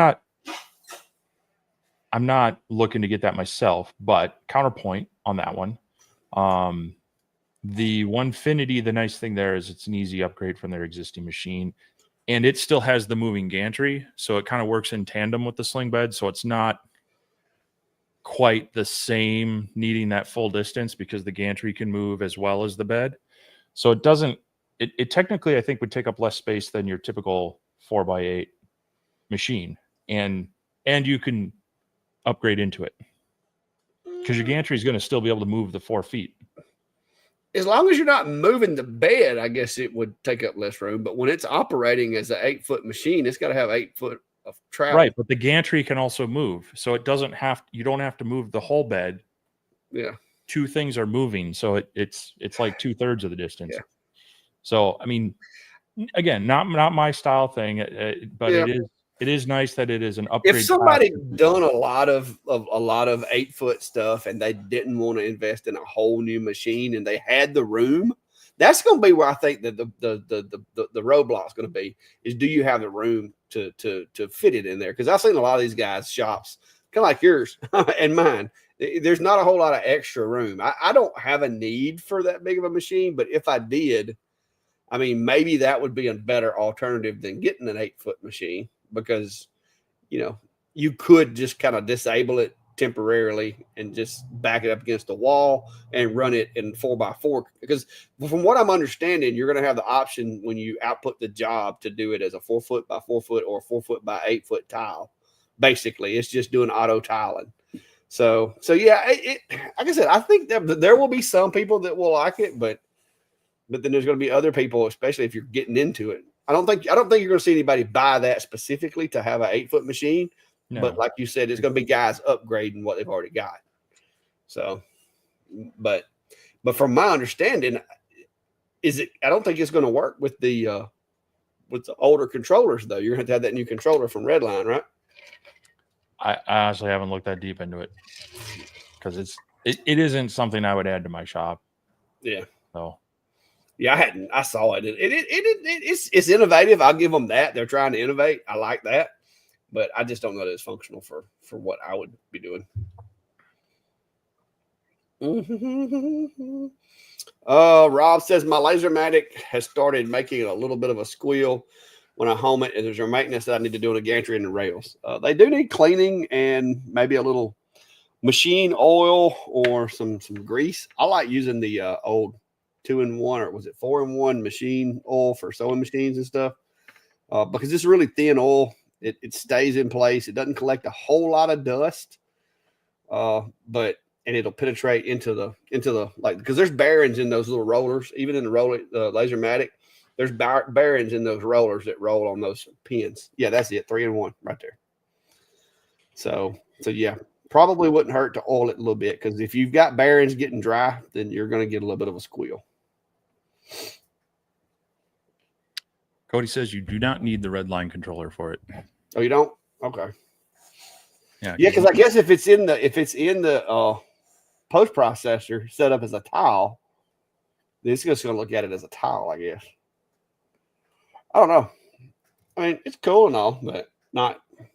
not looking to get that myself, but counterpoint on that one. The Onefinity, the nice thing there is it's an easy upgrade from their existing machine. And it still has the moving gantry, so it kind of works in tandem with the sling bed. So it's not quite the same needing that full distance because the gantry can move as well as the bed. So it doesn't, it technically, I think, would take up less space than your typical 4x8 machine. And you can upgrade into it because your gantry is going to still be able to move the 4 feet. As long as you're not moving the bed, I guess it would take up less room. But when it's operating as an 8-foot machine, it's got to have 8 foot of travel. Right, but the gantry can also move, so you don't have to move the whole bed. Yeah, 2 things are moving, so it's like 2/3 of the distance. Yeah. So I mean, again, not my style thing, but yeah. It is nice that it is an upgrade. If somebody done a lot of 8-foot stuff and they didn't want to invest in a whole new machine and they had the room, that's going to be where I think that the roadblock is going to be is, do you have the room to fit it in there? Because I've seen a lot of these guys' shops, kind of like yours and mine. There's not a whole lot of extra room. I don't have a need for that big of a machine, but if I did, I mean, maybe that would be a better alternative than getting an 8-foot machine. Because, you could just kind of disable it temporarily and just back it up against the wall and run it in 4x4. Because from what I'm understanding, you're going to have the option when you output the job to do it as a 4 foot by 4 foot or 4 foot by 8 foot tile. Basically, it's just doing auto tiling. So yeah, like I said, I think that there will be some people that will like it, but then there's going to be other people, especially if you're getting into it. I don't think you're going to see anybody buy that specifically to have an 8 foot machine. No. But like you said, it's going to be guys upgrading what they've already got. So, but from my understanding, I don't think it's going to work with the older controllers though. You're going to have that new controller from Redline, right? I honestly haven't looked that deep into it because it isn't something I would add to my shop. Yeah. So. Yeah, I hadn't. I saw it. It's innovative. I'll give them that. They're trying to innovate. I like that. But I just don't know that it's functional for what I would be doing. Rob says my Lasermatic has started making a little bit of a squeal when I home it, and there's a maintenance that I need to do on the gantry and the rails. They do need cleaning and maybe a little machine oil or some grease. I like using the old 2-in-1 or was it 4-in-1 machine oil for sewing machines and stuff because it's really thin oil. It stays in place. It doesn't collect a whole lot of dust, and it'll penetrate into the like because there's bearings in those little rollers. Even in the Lasermatic, there's bearings in those rollers that roll on those pins. Yeah, that's it. 3-in-1 right there. So yeah, probably wouldn't hurt to oil it a little bit because if you've got bearings getting dry, then you're going to get a little bit of a squeal. Cody says you do not need the Redline controller for it. Oh, you don't? Okay. Yeah, because I guess if it's in the post processor set up as a tile, then it's just going to look at it as a tile, I guess. I don't know. I mean, it's cool and all, but not. Like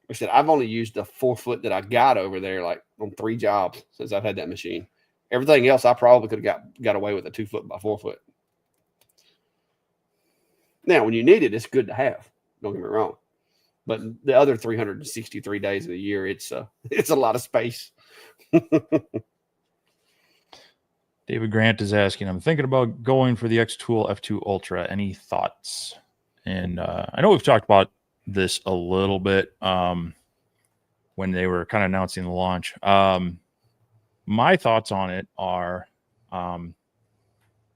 I said, I've only used the 4 foot that I got over there, like on 3 jobs since I've had that machine. Everything else, I probably could have got away with a 2 foot by 4 foot. Now, when you need it, it's good to have. Don't get me wrong. But the other 363 days of the year, it's a lot of space. David Grant is asking, I'm thinking about going for the X-Tool F2 Ultra. Any thoughts? And I know we've talked about this a little bit when they were kind of announcing the launch. My thoughts on it are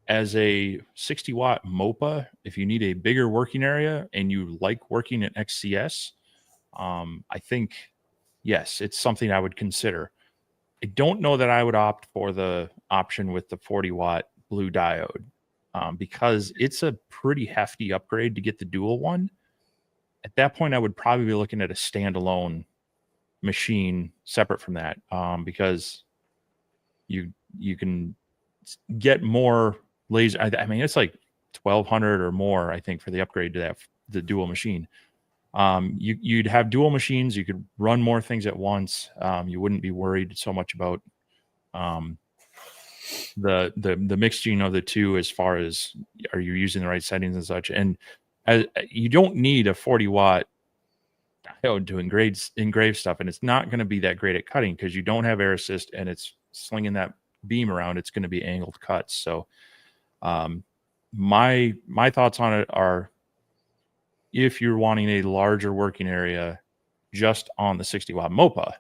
as a 60-watt MOPA, if you need a bigger working area and you like working in XCS, I think, yes, it's something I would consider. I don't know that I would opt for the option with the 40-watt blue diode because it's a pretty hefty upgrade to get the dual one. At that point, I would probably be looking at a standalone machine separate from that because you can get more laser. I mean, it's like 1,200 or more, I think, for the upgrade to the dual machine. You'd have dual machines. You could run more things at once. You wouldn't be worried so much about the mixing of the two as far as are you using the right settings and such. And you don't need a 40-watt diode to engrave stuff, and it's not going to be that great at cutting because you don't have air assist and it's slinging that beam around. It's going to be angled cuts. So my thoughts on it are, if you're wanting a larger working area just on the 60-watt MOPA,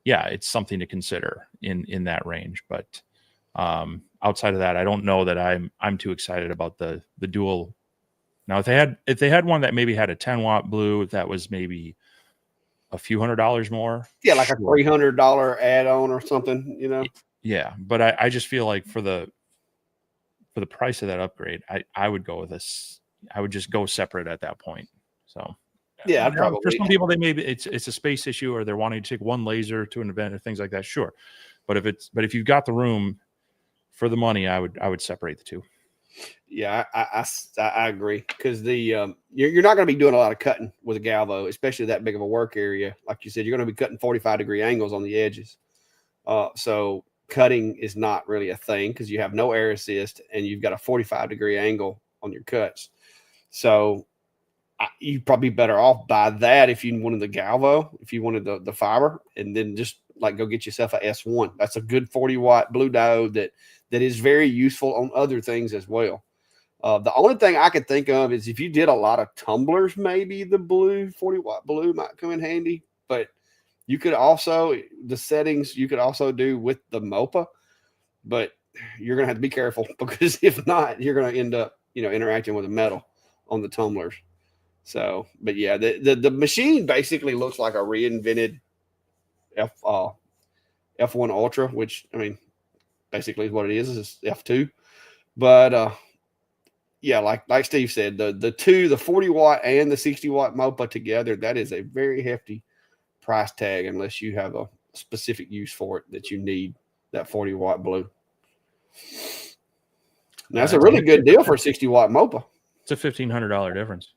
yeah, it's something to consider in that range. But outside of that, I don't know that I'm too excited about the dual. Now, if they had one that maybe had a 10-watt blue, that was maybe a few $100s more. Yeah, like a $300 add-on or something, you know. Yeah, but I just feel like for the price of that upgrade, I would go with this. I would just go separate at that point. So yeah, probably. For some people, they maybe it's a space issue or they're wanting to take one laser to an event or things like that. Sure, but if you've got the room for the money, I would separate the two. Yeah, I agree because you're not going to be doing a lot of cutting with a Galvo, especially that big of a work area. Like you said, you're going to be cutting 45-degree angles on the edges. So cutting is not really a thing because you have no air assist and you've got a 45-degree angle on your cuts. So you'd probably be better off buy that if you wanted the Galvo, if you wanted the fiber, and then just like go get yourself a S1. That's a good 40-watt blue diode that is very useful on other things as well. The only thing I could think of is if you did a lot of tumblers, maybe the blue 40-watt blue might come in handy. But you could also, the settings you could also do with the MOPA, but you're going to have to be careful because if not, you're going to end up, interacting with the metal on the tumblers. So, but yeah, the machine basically looks like a reinvented F1 Ultra, which, I mean, basically is what it is F2. But yeah, like Steve said, the 40-watt and the 60-watt MOPA together, that is a very hefty price tag unless you have a specific use for it that you need that 40-watt blue. Now, that's a really good deal for a 60-watt MOPA. It's a $1,500 difference.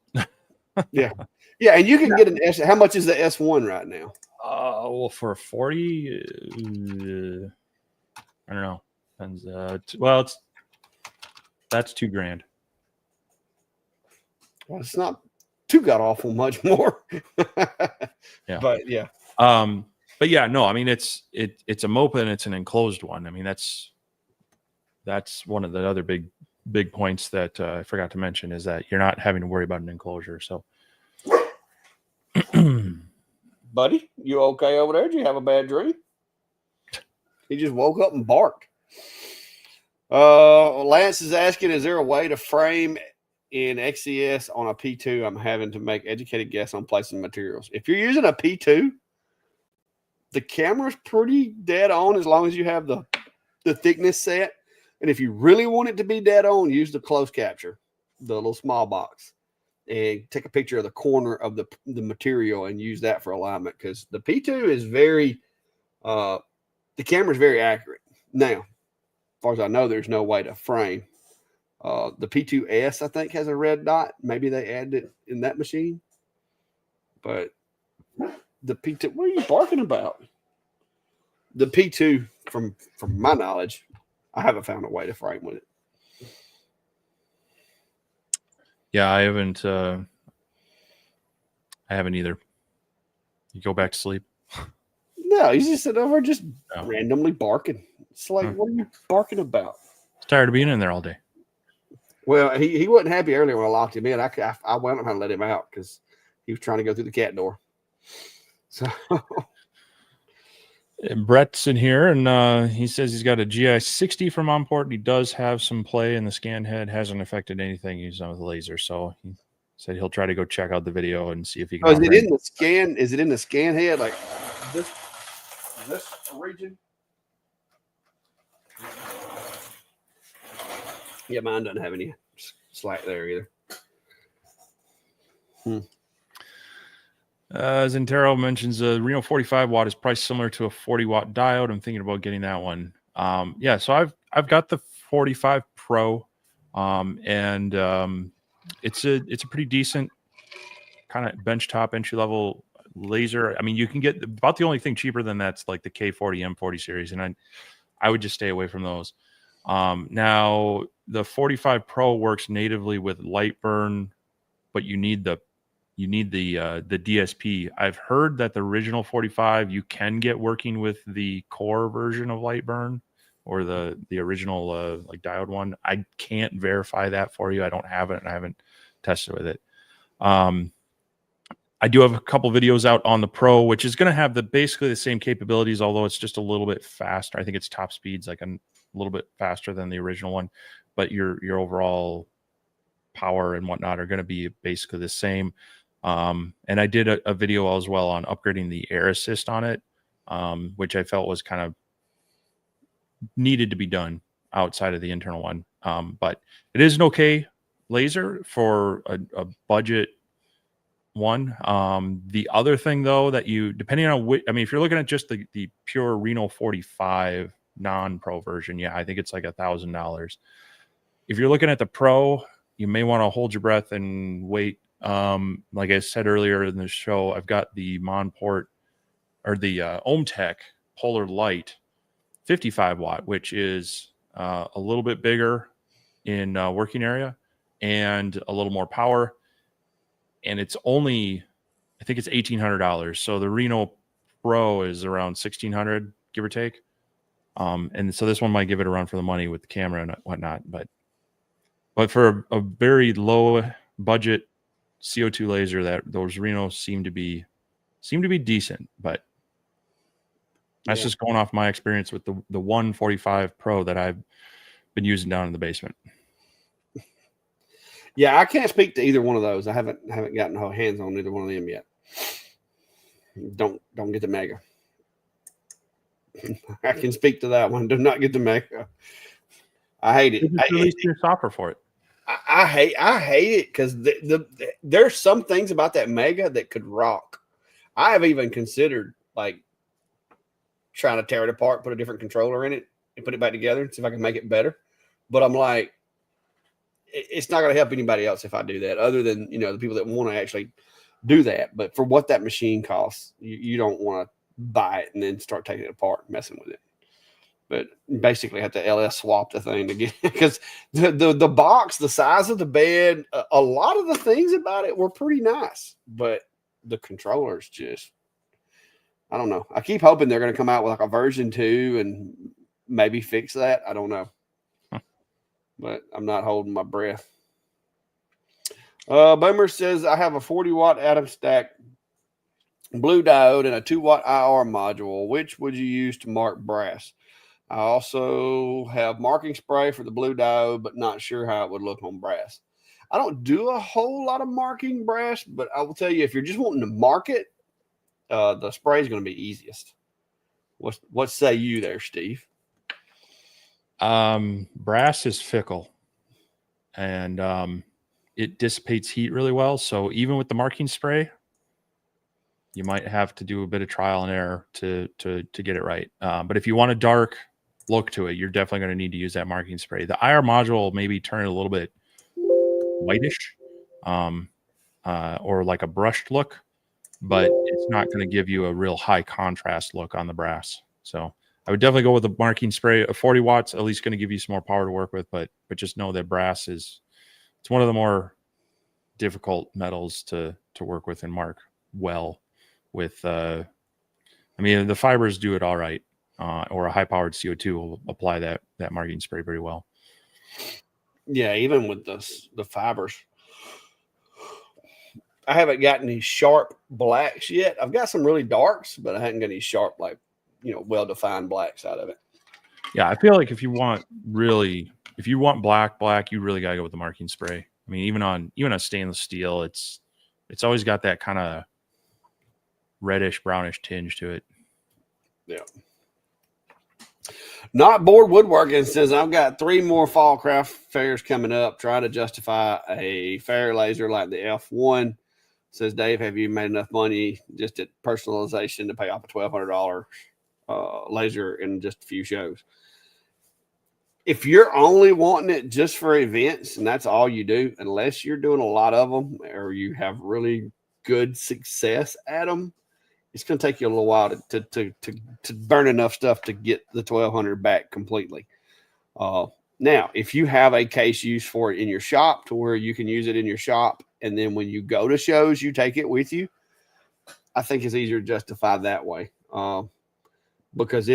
Yeah. Yeah, and you can get an S. How much is the S1 right now? Well, for a 40, I don't know. Depends. That's $2,000. Well, it's not too god awful much more. Yeah. But yeah. But yeah, no, I mean it's a MOPA and it's an enclosed one. I mean that's one of the other big points that I forgot to mention is that you're not having to worry about an enclosure. So, buddy, you okay over there? Did you have a bad dream? He just woke up and barked. Lance is asking, is there a way to frame in XCS on a P2? I'm having to make educated guess on placing materials. If you're using a P2, the camera's pretty dead on as long as you have the thickness set. And if you really want it to be dead on, use the close capture, the little small box, and take a picture of the corner of the material and use that for alignment, because the P2 is very, the camera is very accurate. Now, as far as I know, there's no way to frame. The P2S, I think, has a red dot. Maybe they added it in that machine. But the P2, what are you barking about? The P2, from my knowledge, I haven't found a way to frame with it. Yeah, I haven't either. You go back to sleep. No, he's just sitting over just randomly barking. It's like, what are you barking about? He's tired of being in there all day. Well, he wasn't happy earlier when I locked him in. I went up and let him out because he was trying to go through the cat door. So and Brett's in here, and he says he's got a GI60 from Onport, and he does have some play, and the scan head hasn't affected anything he's done with the laser. So he said he'll try to go check out the video and see if he can. Is it in the scan? Is it in the scan head, like this region? Yeah, mine doesn't have any slack there either. Zentero mentions a Reno 45 watt is priced similar to a 40 watt diode. I'm thinking about getting that one. Yeah, so I've got the 45 Pro, and it's a pretty decent kind of benchtop entry level laser. I mean, you can get about the only thing cheaper than that's like the K40 M40 series, and I would just stay away from those. Now the 45 Pro works natively with Lightburn, but you need the DSP. I've heard that the original 45 you can get working with the core version of Lightburn or the original like diode one. I can't verify that for you. I don't have it and I haven't tested with it. I do have a couple videos out on the Pro, which is going to have basically the same capabilities, although it's just a little bit faster. I think its top speed's like a little bit faster than the original one, but your overall power and whatnot are going to be basically the same. And I did a video as well on upgrading the air assist on it, which I felt was kind of needed to be done outside of the internal one. But it is an okay laser for a budget one. The other thing though, that depending on which, I mean, if you're looking at just the pure Reno 45 non-pro version, yeah, I think it's like $1,000. If you're looking at the Pro, you may want to hold your breath and wait. Like I said earlier in the show, I've got the Monport or the OhmTech Polar Light 55 watt, which is a little bit bigger in working area and a little more power. and it's only, I think it's $1,800. So the Reno Pro is around $1,600, give or take. And so this one might give it a run for the money with the camera and whatnot, but for a very low budget CO2 laser, that those Reno seem to be decent, but that's just going off my experience with the 145 Pro that I've been using down in the basement. Yeah, I can't speak to either one of those. I haven't gotten hands on either one of them yet. Don't get the Mega. I can speak to that one. Do not get the Mega. I hate it. They just released new software for it. I hate it because there's some things about that Mega that could rock. I have even considered like trying to tear it apart, put a different controller in it, and put it back together and see if I can make it better. But I'm like, it's not going to help anybody else if I do that, other than, you know, the people that want to actually do that. But for what that machine costs, you don't want to buy it and then start taking it apart and messing with it. But basically, I have to LS swap the thing to get, because the box, the size of the bed, a lot of the things about it were pretty nice, but the controllers just, I don't know. I keep hoping they're going to come out with like a version 2 and maybe fix that. I don't know. But I'm not holding my breath. Boomer says, I have a 40-watt atom stack blue diode and a 2-watt IR module. Which would you use to mark brass? I also have marking spray for the blue diode, but not sure how it would look on brass. I don't do a whole lot of marking brass, but I will tell you, if you're just wanting to mark it, the spray is going to be easiest. What say you there, Steve? Brass is fickle, and it dissipates heat really well. So even with the marking spray, you might have to do a bit of trial and error to get it right. But if you want a dark look to it, you're definitely going to need to use that marking spray. The IR module maybe turn it a little bit whitish, or like a brushed look, but it's not going to give you a real high contrast look on the brass. So I would definitely go with the marking spray. A 40 watts, at least going to give you some more power to work with, but just know that brass it's one of the more difficult metals to work with and mark well with. I mean, the fibers do it all right, or a high powered CO2 will apply that marking spray pretty well. Yeah, even with the fibers. I haven't gotten any sharp blacks yet. I've got some really darks, but I haven't got any sharp, like, you know, well-defined blacks out of it. Yeah, I feel like if you want black, you really got to go with the marking spray. I mean, even on stainless steel, it's always got that kind of reddish, brownish tinge to it. Yeah. Not Bored Woodworking says, I've got 3 more fall craft fairs coming up. Try to justify a fair laser like the F1. Says, Dave, have you made enough money just at personalization to pay off a $1,200 laser in just a few shows? If you're only wanting it just for events and that's all you do, unless you're doing a lot of them or you have really good success at them, it's going to take you a little while to burn enough stuff to get the $1,200 back completely. Now, if you have a case use for it in your shop to where you can use it in your shop, and then when you go to shows, you take it with you, I think it's easier to justify that way. Because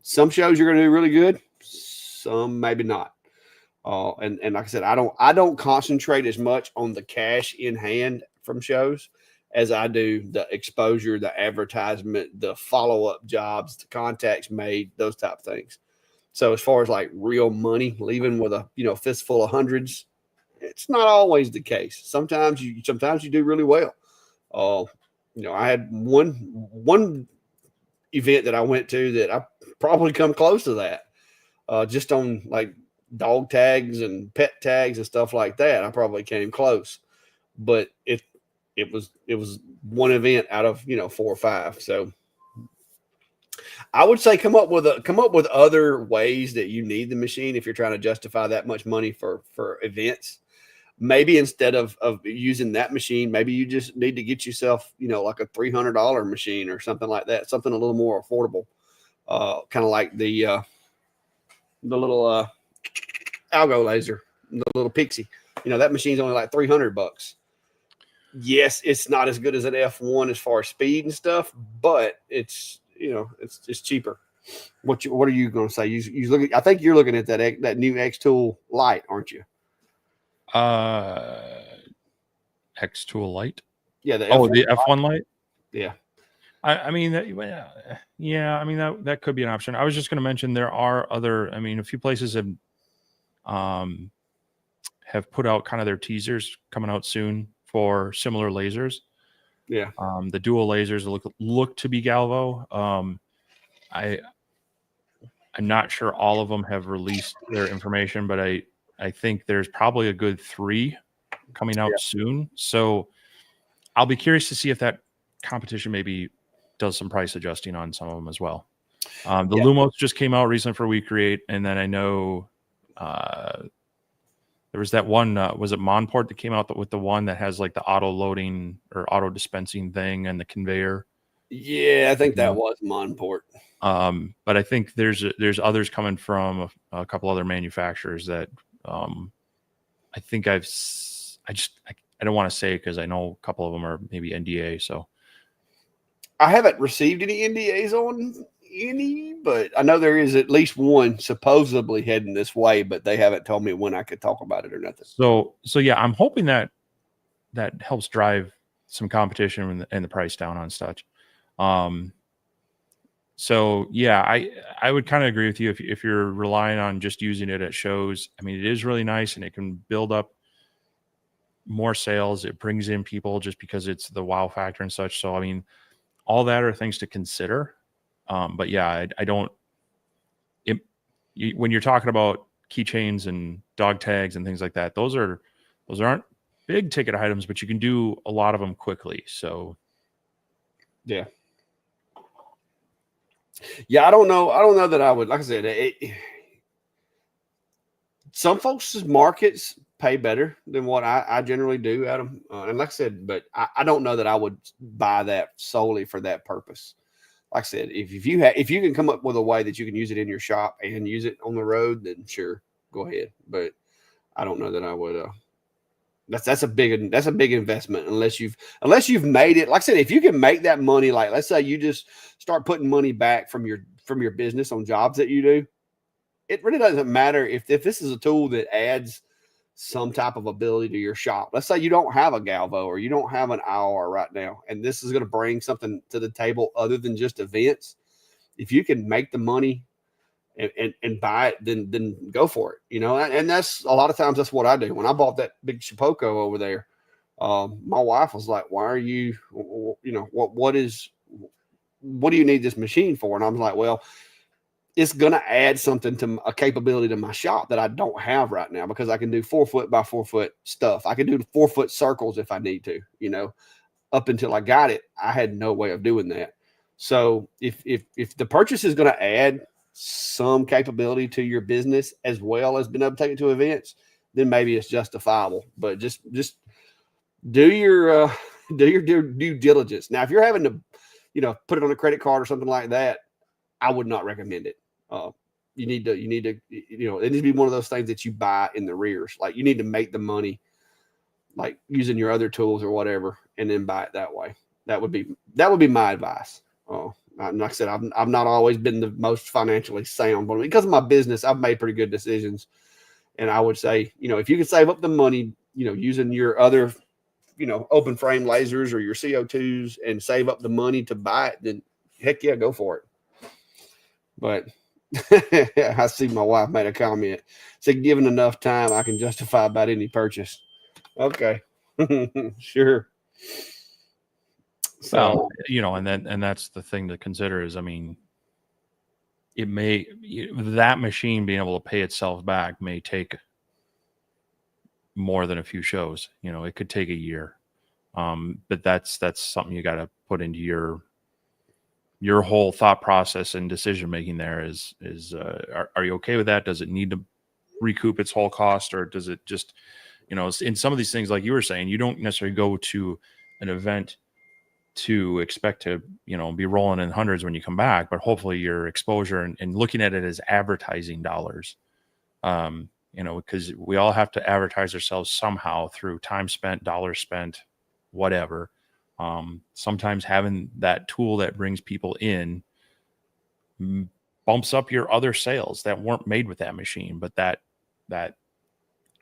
some shows you're going to do really good, some maybe not. And like I said, I don't concentrate as much on the cash in hand from shows as I do the exposure, the advertisement, the follow-up jobs, the contacts made, those type of things. So as far as like real money, leaving with a fistful of hundreds, it's not always the case. Sometimes you do really well. I had one event that I went to that I probably come close to that. Just on like dog tags and pet tags and stuff like that, I probably came close. But it was one event out of 4 or 5. So I would say come up with other ways that you need the machine if you're trying to justify that much money for events. Maybe instead of using that machine, maybe you just need to get yourself, like a $300 machine or something like that, something a little more affordable. Kind of like the little algo laser, the little Pixie. That machine's only like $300. yes, it's not as good as an F1 as far as speed and stuff, but it's, you know, it's cheaper. What are you going to say? You look at, I think you're looking at that new X Tool Lite, aren't you? X Tool Lite. Yeah, the Oh, F1 the F1 Lite. Yeah. I mean, yeah, I mean, that could be an option. I was just going to mention there are other, I mean, a few places have put out kind of their teasers coming out soon for similar lasers. Yeah. The dual lasers look to be Galvo. I'm not sure all of them have released their information, but I think there's probably a good 3 coming out soon. So I'll be curious to see if that competition maybe does some price adjusting on some of them as well. The Lumos just came out recently for WeCreate, and then I know there was that one, was it Monport that came out with the one that has like the auto loading or auto dispensing thing and the conveyor? Yeah, I think that was Monport. But I think there's others coming from a couple other manufacturers that I think I don't want to say because I know a couple of them are maybe NDA. So I haven't received any NDAs on any, but I know there is at least one supposedly heading this way, but they haven't told me when I could talk about it or nothing. So yeah, I'm hoping that helps drive some competition and the price down on such. So yeah, I would kind of agree with you if you're relying on just using it at shows. I mean, it is really nice and it can build up more sales. It brings in people just because it's the wow factor and such. So I mean, all that are things to consider. But yeah, I don't. When you're talking about keychains and dog tags and things like that, those aren't big ticket items, but you can do a lot of them quickly. So yeah. Yeah, I don't know that I would, like I said, some folks' markets pay better than what I generally do at them. And like I said, but I don't know that I would buy that solely for that purpose. Like I said, if you can come up with a way that you can use it in your shop and use it on the road, then sure, go ahead. But I don't know that I would. That's a big investment unless you've made it. Like I said, if you can make that money, like let's say you just start putting money back from your business on jobs that you do, it really doesn't matter if this is a tool that adds some type of ability to your shop. Let's say you don't have a Galvo or you don't have an IR right now, and this is going to bring something to the table other than just events. If you can make the money and buy it, then go for it. You know, and that's a lot of times that's what I do. When I bought that big Shapoco over there, my wife was like, "Why are you? You know, what do you need this machine for?" And I was like, "Well, it's going to add something to a capability to my shop that I don't have right now because I can do 4 foot by 4 foot stuff. I can do 4 foot circles if I need to, you know, up until I got it, I had no way of doing that. So if the purchase is going to add some capability to your business as well as being able to take it to events, then maybe it's justifiable, but just do your due diligence. Now, if you're having to, you know, put it on a credit card or something like that, I would not recommend it. You need to, you know, it needs to be one of those things that you buy in the rears. Like you need to make the money, like using your other tools or whatever, and then buy it that way. That would be my advice. Like I said, I've not always been the most financially sound, but because of my business, I've made pretty good decisions. And I would say, you know, if you can save up the money, you know, using your other, you know, open frame lasers or your CO2s and save up the money to buy it, then heck yeah, go for it. But I see my wife made a comment. Said, given enough time, I can justify about any purchase. Okay. Sure. So, well, you know, and that's the thing to consider is, I mean, that machine being able to pay itself back may take more than a few shows. You know, it could take a year. But that's something you got to put into your whole thought process and decision making. There is are you okay with that? Does it need to recoup its whole cost, or does it just, you know, in some of these things, like you were saying, you don't necessarily go to an event to expect to, you know, be rolling in hundreds when you come back, but hopefully your exposure and looking at it as advertising dollars, you know, because we all have to advertise ourselves somehow through time spent, dollars spent, whatever. Sometimes having that tool that brings people in bumps up your other sales that weren't made with that machine, but that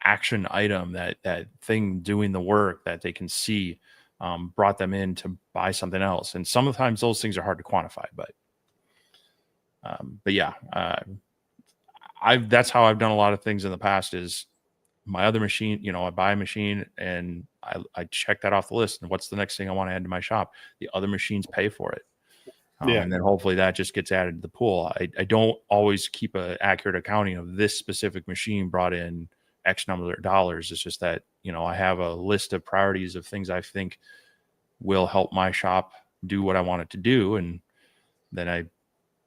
action item, that thing doing the work that they can see, brought them in to buy something else. And sometimes those things are hard to quantify, but yeah, that's how I've done a lot of things in the past. Is my other machine, you know, I buy a machine and I check that off the list. And what's the next thing I want to add to my shop? The other machines pay for it. And then hopefully that just gets added to the pool. I don't always keep an accurate accounting of this specific machine brought in X number of dollars. It's just that, you know, I have a list of priorities of things I think will help my shop do what I want it to do. And then I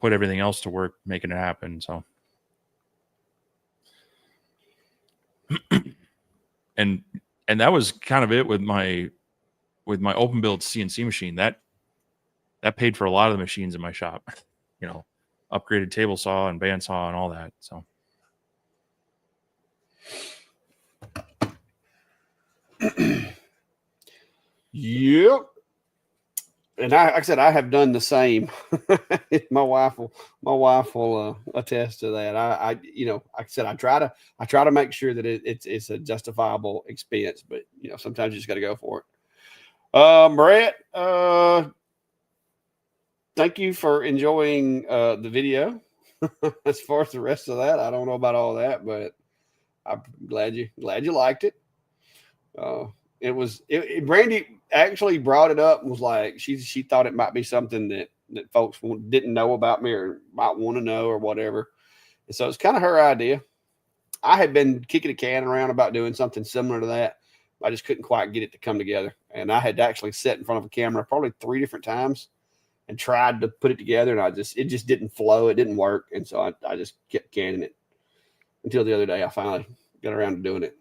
put everything else to work making it happen. So, and that was kind of it with my open build CNC machine. That paid for a lot of the machines in my shop, you know, upgraded table saw and bandsaw and all that. So. Yep. And like I said, I have done the same. my wife will attest to that. I you know, like I said, I try to make sure that it's a justifiable expense, but you know, sometimes you just got to go for it. Brett, thank you for enjoying the video. As far as the rest of that, I don't know about all that, but I'm glad you liked it. Brandy actually brought it up and was like, she thought it might be something that folks didn't know about me or might want to know or whatever. And so it's kind of her idea. I had been kicking a can around about doing something similar to that. I just couldn't quite get it to come together. And I had actually sat in front of a camera probably 3 different times and tried to put it together. And it just didn't flow. It didn't work. And so I just kept canning it until the other day. I finally got around to doing it.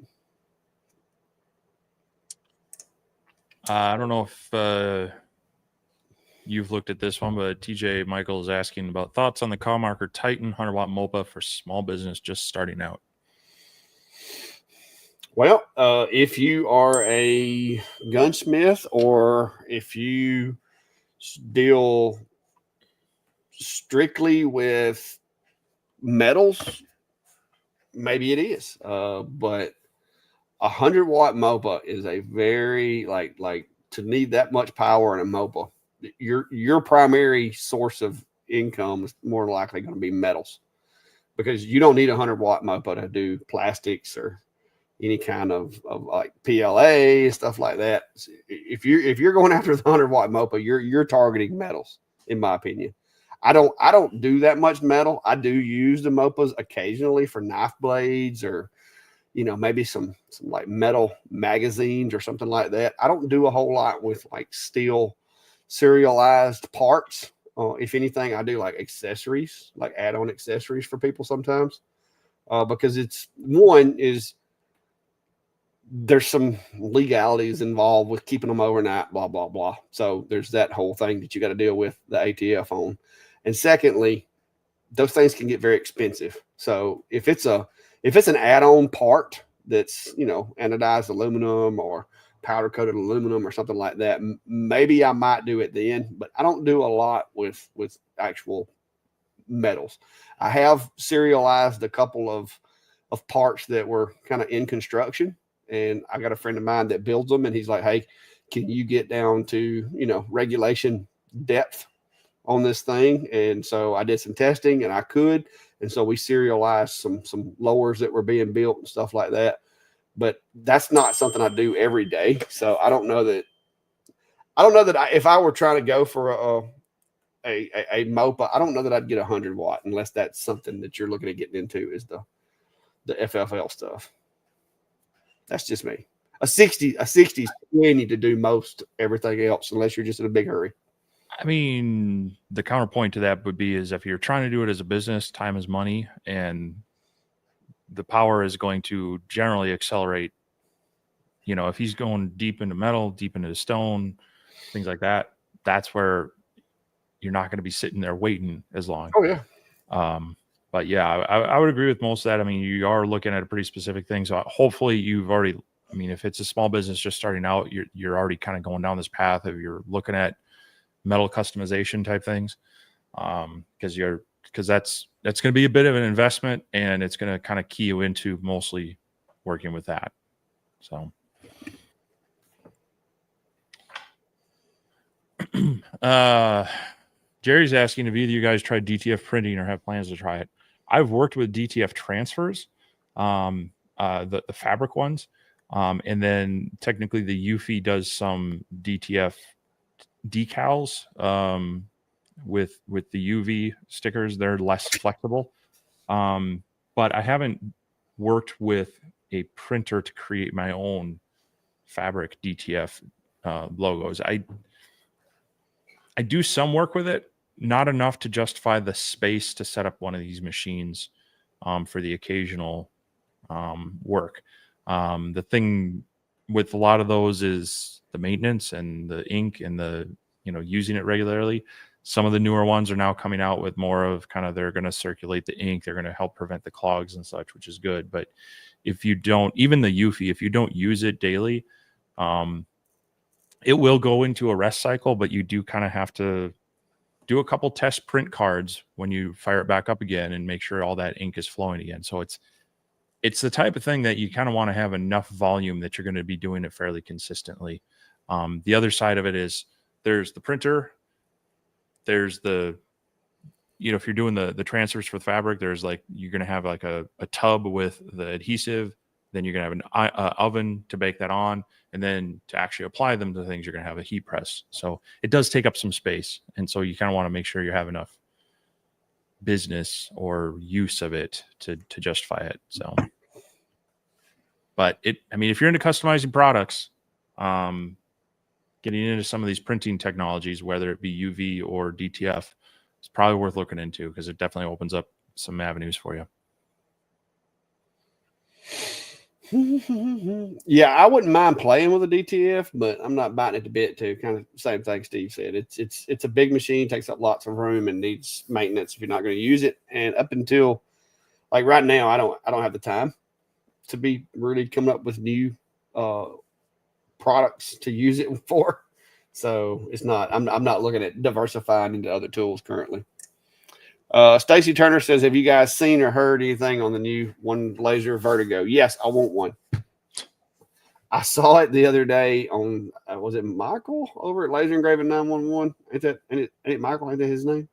I don't know if you've looked at this one, but TJ Michael is asking about thoughts on the Comarker Titan 100-watt MOPA for small business just starting out. Well, if you are a gunsmith or if you deal strictly with metals, maybe it is. But 100-watt MOPA is a very like to need that much power in a MOPA. Your primary source of income is more likely going to be metals, because you don't need a 100-watt MOPA to do plastics or any kind of like PLA stuff like that. If you're going after the 100-watt MOPA, you're targeting metals, in my opinion. I don't do that much metal. I do use the MOPAs occasionally for knife blades or, you know, maybe some like metal magazines or something like that. I don't do a whole lot with like steel serialized parts. If anything, I do like accessories, like add-on accessories for people sometimes, because there's some legalities involved with keeping them overnight, blah, blah, blah. So there's that whole thing that you got to deal with the ATF on. And secondly, those things can get very expensive. So if it's an add-on part that's, you know, anodized aluminum or powder coated aluminum or something like that, maybe I might do it then, but I don't do a lot with actual metals. I have serialized a couple of parts that were kind of in construction, and I got a friend of mine that builds them, and he's like, hey, can you get down to, you know, regulation depth on this thing? And so I did some testing and I could. And so we serialized some lowers that were being built and stuff like that. But that's not something I do every day. So I don't know that if I were trying to go for a MOPA, I don't know that I'd get 100-watt unless that's something that you're looking at getting into, is the FFL stuff. That's just me. A 60 is plenty to do most everything else, unless you're just in a big hurry. I mean, the counterpoint to that would be is if you're trying to do it as a business, time is money, and the power is going to generally accelerate. You know, if he's going deep into metal, deep into stone, things like that, that's where you're not going to be sitting there waiting as long. Oh, yeah. But yeah, I would agree with most of that. I mean, you are looking at a pretty specific thing. So hopefully you've already I mean, if it's a small business just starting out, you're already kind of going down this path of you're looking at metal customization type things, because that's going to be a bit of an investment, and it's going to kind of key you into mostly working with that. So, Jerry's asking if either of you guys tried DTF printing or have plans to try it. I've worked with DTF transfers, the fabric ones, and then technically the Eufy does some DTF decals with the UV stickers. They're less flexible, but I haven't worked with a printer to create my own fabric DTF logos. I do some work with it, not enough to justify the space to set up one of these machines for the occasional work. The thing with a lot of those is the maintenance and the ink and the, using it regularly. Some of the newer ones are now coming out with more of kind of, they're going to circulate the ink. They're going to help prevent the clogs and such, which is good. But if you don't, even the Eufy, if you don't use it daily, it will go into a rest cycle, but you do kind of have to do a couple test print cards when you fire it back up again and make sure all that ink is flowing again. So it's the type of thing that you kind of want to have enough volume that you're going to be doing it fairly consistently. The other side of it is there's the printer, there's the, if you're doing the transfers for the fabric, there's you're going to have like a tub with the adhesive, then you're going to have an oven to bake that on. And then to actually apply them to things, you're going to have a heat press. So it does take up some space. And so you kind of want to make sure you have enough business or use of it to justify it. So, but if you're into customizing products, getting into some of these printing technologies, whether it be UV or DTF, it's probably worth looking into because it definitely opens up some avenues for you. Yeah, I wouldn't mind playing with a DTF, but I'm not biting at the bit too. Kind of same thing Steve said. It's a big machine, takes up lots of room, and needs maintenance if you're not going to use it. And up until right now, I don't have the time to be really coming up with new products to use it for. So it's not. I'm not looking at diversifying into other tools currently. Stacy Turner says, have you guys seen or heard anything on the new One Laser Vertigo? Yes, I want one. I saw it the other day on, was it Michael over at Laser Engraving 911? Ain't it Michael? Ain't that his name?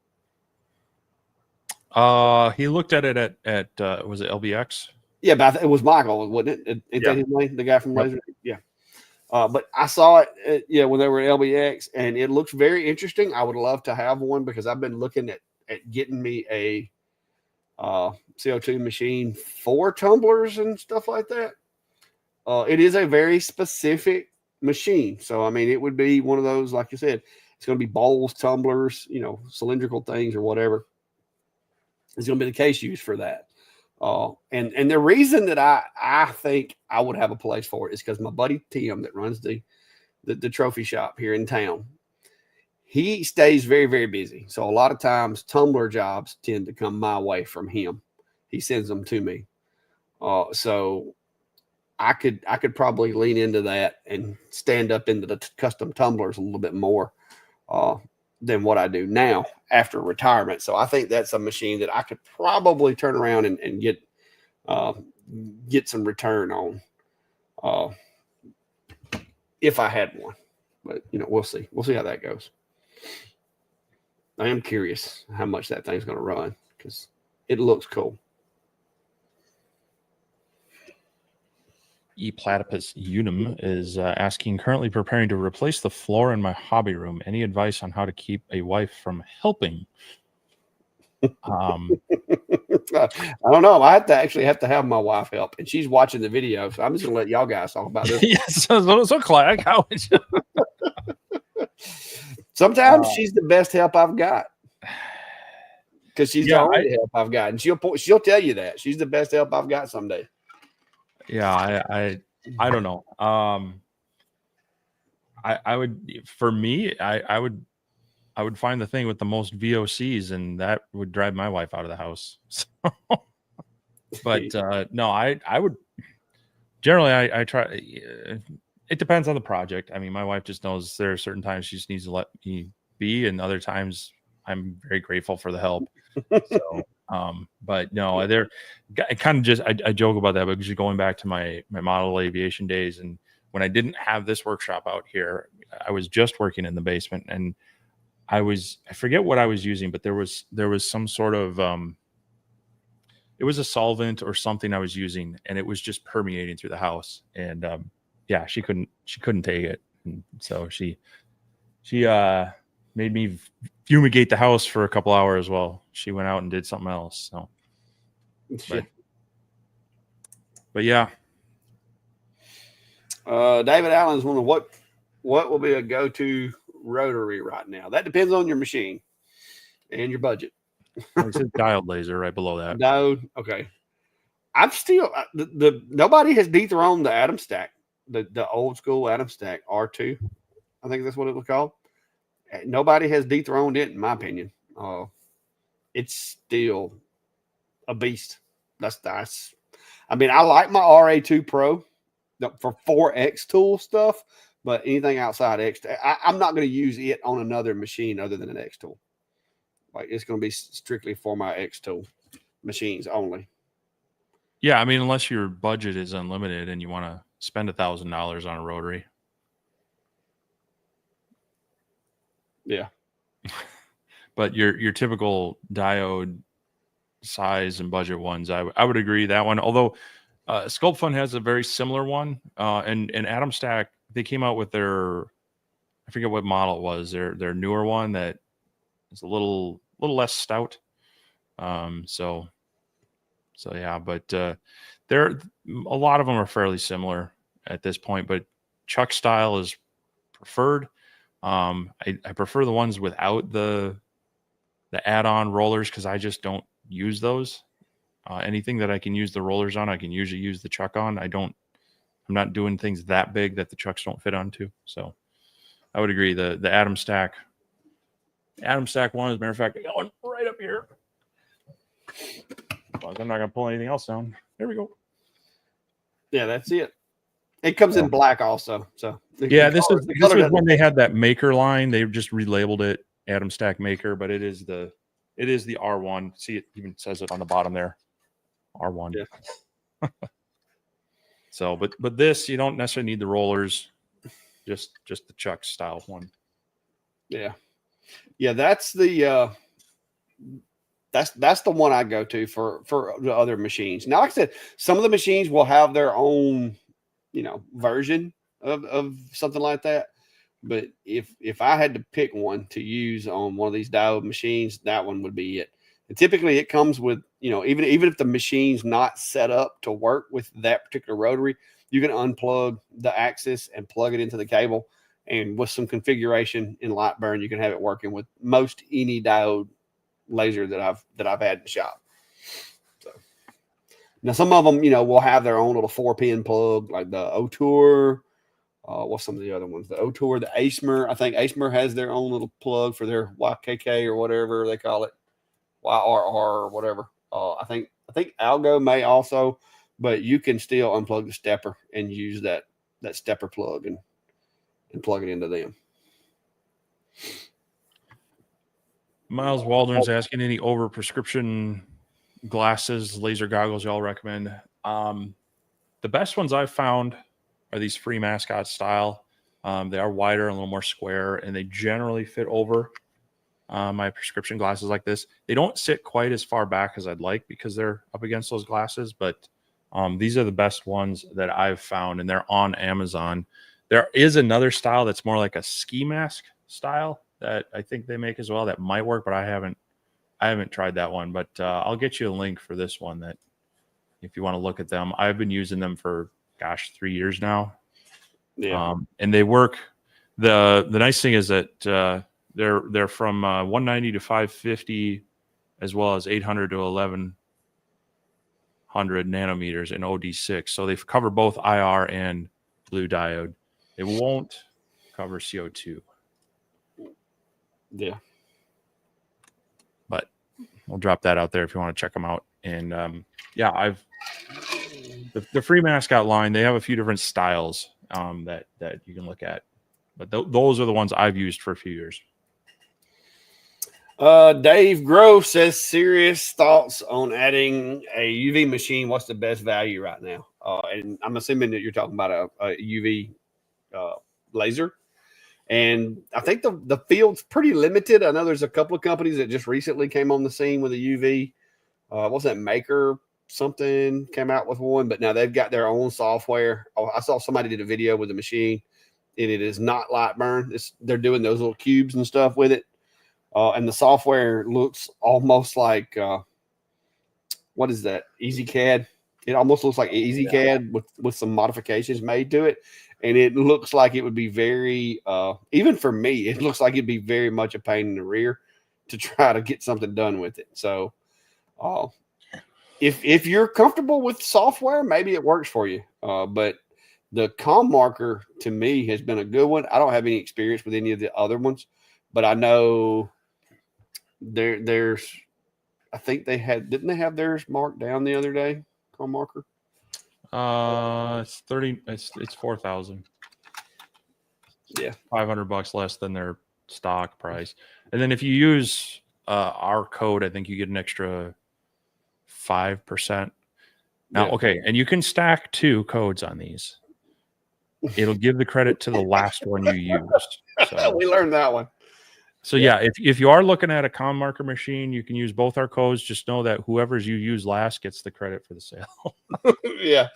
He looked at it at was it LBX? Yeah, but it was Michael, wasn't it? Ain't that his name? The guy from Laser? Yeah. But I saw it, when they were at LBX, and it looks very interesting. I would love to have one because I've been looking at getting me a CO2 machine for tumblers and stuff like that. It is a very specific machine. So, it would be one of those, like you said, it's going to be bowls, tumblers, cylindrical things or whatever. It's going to be the case used for that. And the reason that I think I would have a place for it is because my buddy Tim that runs the trophy shop here in town, he stays very, very busy. So a lot of times tumbler jobs tend to come my way from him. He sends them to me. So I could probably lean into that and stand up into the custom tumblers a little bit more than what I do now after retirement. So I think that's a machine that I could probably turn around and get some return on if I had one. But, we'll see. We'll see how that goes. I am curious how much that thing's going to run because it looks cool. E Platypus Unum is asking, currently preparing to replace the floor in my hobby room. Any advice on how to keep a wife from helping? I don't know. I have to have my wife help, and she's watching the video, so I'm just gonna let y'all guys talk about this. Yes, so Clark, how would you? Sometimes she's the best help I've got because she's the only help I've got, and she'll tell you that she's the best help I've got someday. Yeah, I don't know. I would, for me, I would find the thing with the most VOCs, and that would drive my wife out of the house. So, but no, I would generally I try. It depends on the project. I mean, my wife just knows there are certain times she just needs to let me be, and other times I'm very grateful for the help. So, but no, there, I kind of just I joke about that, but just going back to my model aviation days, and when I didn't have this workshop out here, I was just working in the basement, and I forget what I was using, but there was some sort of it was a solvent or something I was using, and it was just permeating through the house, and yeah, she couldn't take it, and so she made me fumigate the house for a couple hours while she went out and did something else. So, but yeah. David Allen's wondering what will be a go-to rotary right now. That depends on your machine and your budget. It says diode laser right below that. Diode. Okay. I'm still nobody has dethroned the Atom Stack, the old school Atom Stack R2. I think that's what it was called. Nobody has dethroned it, in my opinion. It's still a beast. That's. I mean, I like my RA2 Pro for 4X tool stuff, but anything outside X, I'm not going to use it on another machine other than an X tool. Like, it's going to be strictly for my X tool machines only. Yeah, I mean, unless your budget is unlimited and you want to spend $1,000 on a rotary. Yeah. But your typical diode size and budget ones, I would agree that one. Although Sculpt Fun has a very similar one, and Atom Stack, they came out with their, I forget what model it was, their newer one that is a little less stout. So yeah, but there a lot of them are fairly similar at this point, but chuck style is preferred. I prefer the ones without the add-on rollers because I just don't use those. Anything that I can use the rollers on, I can usually use the chuck on. I'm not doing things that big that the chucks don't fit onto. So I would agree. The Atom Stack one, as a matter of fact, going right up here. Well, I'm not gonna pull anything else down. There we go. Yeah, that's it. It comes in black also. So yeah, this was when they had that Maker line. They just relabeled it Atom Stack Maker, but it is the R1. See, it even says it on the bottom there, R1. Yeah. So, but this, you don't necessarily need the rollers, just the chuck style one. Yeah, that's the that's the one I go to for the other machines. Now, like I said, some of the machines will have their own, version of something like that. But if I had to pick one to use on one of these diode machines, that one would be it. And typically it comes with, even if the machine's not set up to work with that particular rotary, you can unplug the axis and plug it into the cable. And with some configuration in Lightburn, you can have it working with most any diode laser that I've had in the shop. So now some of them, will have their own little 4-pin plug, like the O-Tour. What's some of the other ones? The O-Tour, the ASMR. I think ASMR has their own little plug for their YKK or whatever they call it, YRR or whatever. I think Algo may also, but you can still unplug the stepper and use that stepper plug and plug it into them. Miles Waldron's asking any over prescription glasses, laser goggles y'all recommend. The best ones I've found are these free mascot style. They are wider and a little more square, and they generally fit over my prescription glasses like this. They don't sit quite as far back as I'd like because they're up against those glasses, but these are the best ones that I've found, and they're on Amazon. There is another style that's more like a ski mask style that I think they make as well that might work, but I haven't tried that one. But I'll get you a link for this one that if you want to look at them. I've been using them for 3 years now. Yeah. And they work. The nice thing is that they're from 190 to 550 as well as 800 to 1100 nanometers in OD6. So they cover both IR and blue diode. It won't cover CO2. Yeah. But we'll drop that out there if you want to check them out. And yeah, the free mascot line, they have a few different styles that you can look at, but those are the ones I've used for a few years. Dave Grove says, serious thoughts on adding a UV machine. What's the best value right now? And I'm assuming that you're talking about a UV laser. And I think the field's pretty limited. I know there's a couple of companies that just recently came on the scene with a UV. What's that, Maker something came out with one, but now they've got their own software. I saw somebody did a video with the machine, and it is not light burn. They're doing those little cubes and stuff with it. And the software looks almost like, what is that? EasyCAD. It almost looks like EasyCAD with some modifications made to it. And it looks like it would be very, even for me, it looks like it'd be very much a pain in the rear to try to get something done with it. So if you're comfortable with software, maybe it works for you. But the COM marker to me has been a good one. I don't have any experience with any of the other ones, but I know there's, I think didn't they have theirs marked down the other day? COM marker. It's 30. It's 4,000. Yeah, $500 less than their stock price. And then if you use our code, I think you get an extra 5%. Now, okay, and you can stack 2 codes on these. It'll give the credit to the last one you used. So we learned that one. So yeah, if you are looking at a COM marker machine, you can use both our codes. Just know that whoever's you use last gets the credit for the sale. Yeah.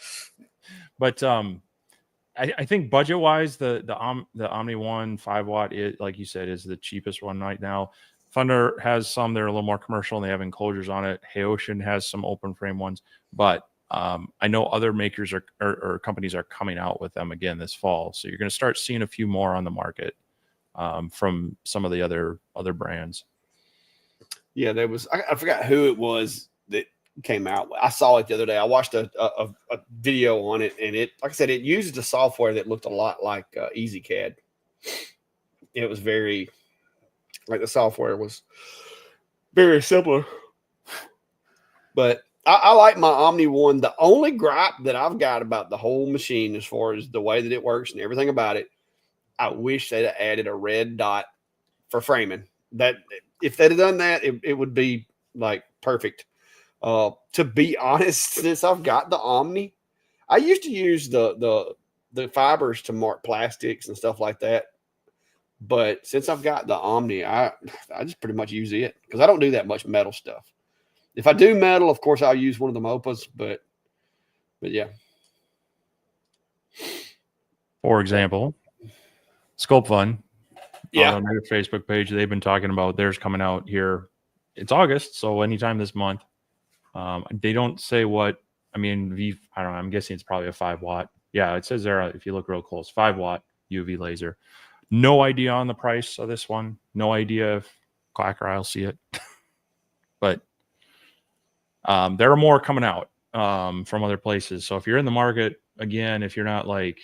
But I think budget wise, the Omni 1 5-watt, like you said, is the cheapest one right now. Thunder has some that are a little more commercial and they have enclosures on it. Haoshin has some open frame ones, but I know other makers or companies are coming out with them again this fall. So you're going to start seeing a few more on the market from some of the other brands. Yeah, there was, I forgot who it was that came out. I saw it the other day. I watched a video on it, and it, like I said, it uses a software that looked a lot like EasyCAD. It was very, like, the software was very similar. But I like my Omni 1. The only gripe that I've got about the whole machine, as far as the way that it works and everything about it, I wish they'd have added a red dot for framing. That if they'd have done that, it would be like perfect. To be honest, since I've got the Omni, I used to use the fibers to mark plastics and stuff like that. But since I've got the Omni, I just pretty much use it because I don't do that much metal stuff. If I do metal, of course, I'll use one of the MOPAs, but yeah. For example, Sculpt Fun, yeah, on their Facebook page, they've been talking about theirs coming out here. It's August, so anytime this month. They don't say what. I mean, I don't know. I'm guessing it's probably a 5-watt. Yeah, it says there if you look real close, 5-watt UV laser. No idea on the price of this one. No idea if Clacker I'll see it, but there are more coming out from other places. So if you're in the market, again, if you're not like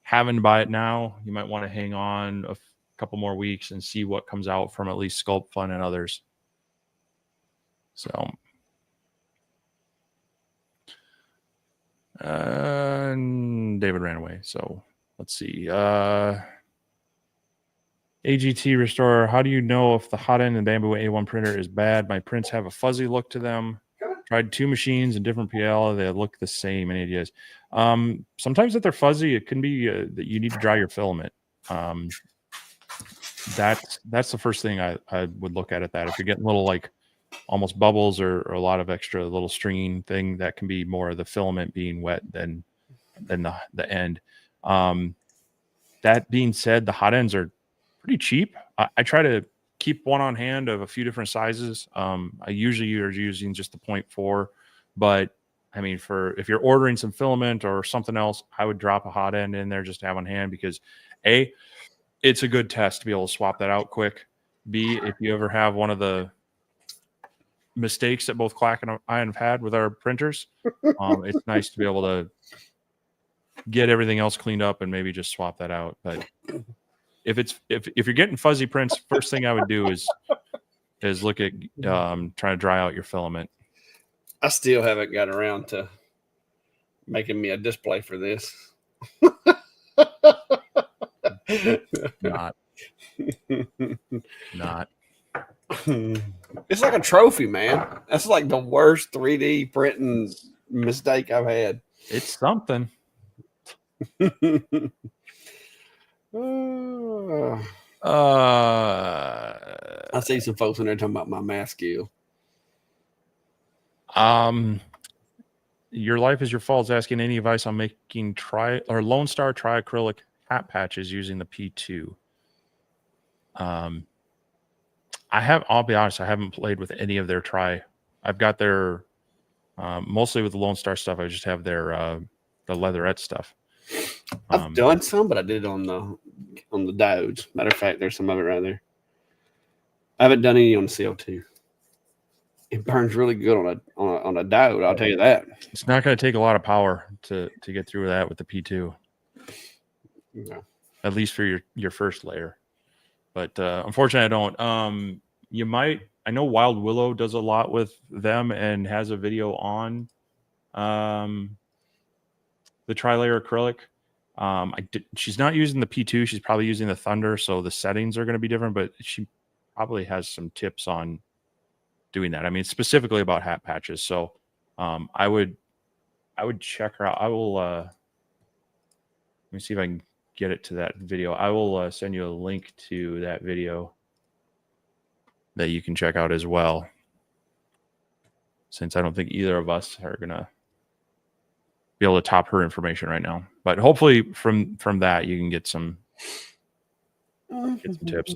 having to buy it now, you might want to hang on a couple more weeks and see what comes out from at least Sculpt Fun and others. So, and David ran away. So let's see. AGT Restorer, how do you know if the hot end and Bamboo A1 printer is bad? My prints have a fuzzy look to them. Tried 2 machines and different PL. They look the same. Any ideas? Sometimes if they're fuzzy, it can be that you need to dry your filament. That's the first thing I would look at that. If you're getting little like almost bubbles or a lot of extra little stringing thing, that can be more of the filament being wet than the end. That being said, the hot ends are pretty cheap. I try to keep one on hand of a few different sizes. I usually are using just the 0.4, but I mean, if you're ordering some filament or something else, I would drop a hot end in there just to have on hand because A, it's a good test to be able to swap that out quick. B, if you ever have one of the mistakes that both Clack and I have had with our printers, it's nice to be able to get everything else cleaned up and maybe just swap that out. But if you're getting fuzzy prints, first thing I would do is look at trying to dry out your filament. I still haven't got around to making me a display for this. Not. It's like a trophy, man. That's like the worst 3D printing mistake I've had. It's something. I see some folks in there talking about my math skill. Your life is your fault is asking any advice on making Lone Star triacrylic hat patches using the P2. I'll be honest, I haven't played with any of their I've got their mostly with the Lone Star stuff. I just have their the leatherette stuff. I've done some, but I did it on the Diodes. Matter of fact, there's some of it right there. I haven't done any on the CO2. It burns really good on a diode. I'll tell you that. It's not going to take a lot of power to get through that with the P2. No. At least for your first layer. But unfortunately, I don't. You might. I know Wild Willow does a lot with them and has a video on the tri-layer acrylic. She's not using the P2. She's probably using the Thunder, so the settings are going to be different. But she probably has some tips on doing that. I mean, specifically about hat patches. So I would check her out. I will. Let me see if I can get it to that video. I will send you a link to that video that you can check out as well, since I don't think either of us are gonna be able to top her information right now. But hopefully from that you can get some tips.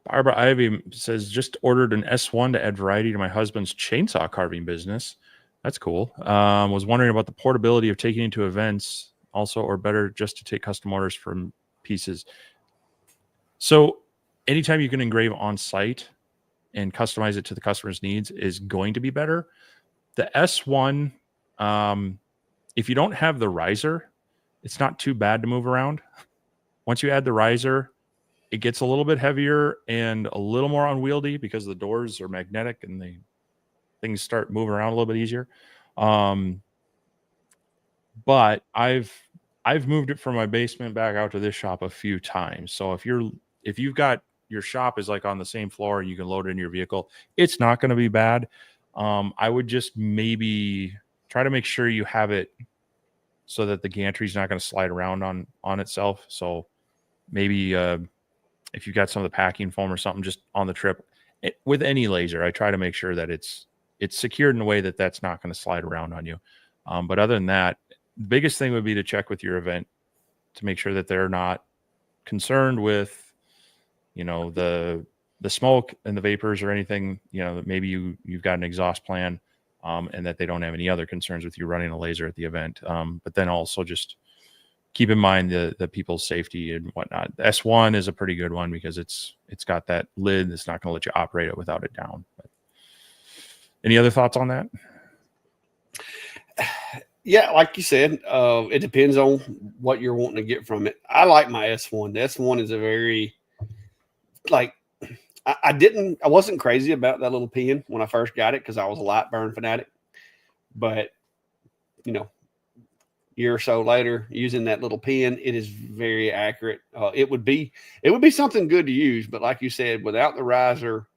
Barbara Ivy says, just ordered an S1 to add variety to my husband's chainsaw carving business. That's cool. Was wondering about the portability of taking into events also, or better just to take custom orders from pieces. So anytime you can engrave on site and customize it to the customer's needs is going to be better. The S1, if you don't have the riser, it's not too bad to move around. Once you add the riser, it gets a little bit heavier and a little more unwieldy because the doors are magnetic and things start moving around a little bit easier. But I've moved it from my basement back out to this shop a few times. So if you've got your shop is like on the same floor and you can load it in your vehicle, it's not going to be bad. I would just maybe try to make sure you have it so that the gantry is not going to slide around on itself. So maybe if you've got some of the packing foam or something just on the trip, with any laser, I try to make sure that it's secured in a way that that's not going to slide around on you. But other than that, the biggest thing would be to check with your event to make sure that they're not concerned with, the smoke and the vapors or anything, that maybe you've got an exhaust plan, and that they don't have any other concerns with you running a laser at the event. But then also just keep in mind the people's safety and whatnot. The S1 is a pretty good one because it's got that lid that's not going to let you operate it without it down. But any other thoughts on that? Yeah, like you said, it depends on what you're wanting to get from it. I like my S1. The S1 is a very, I wasn't crazy about that little pin when I first got it because I was a light burn fanatic. But, year or so later, using that little pin, it is very accurate. It would be something good to use, but like you said, without the riser,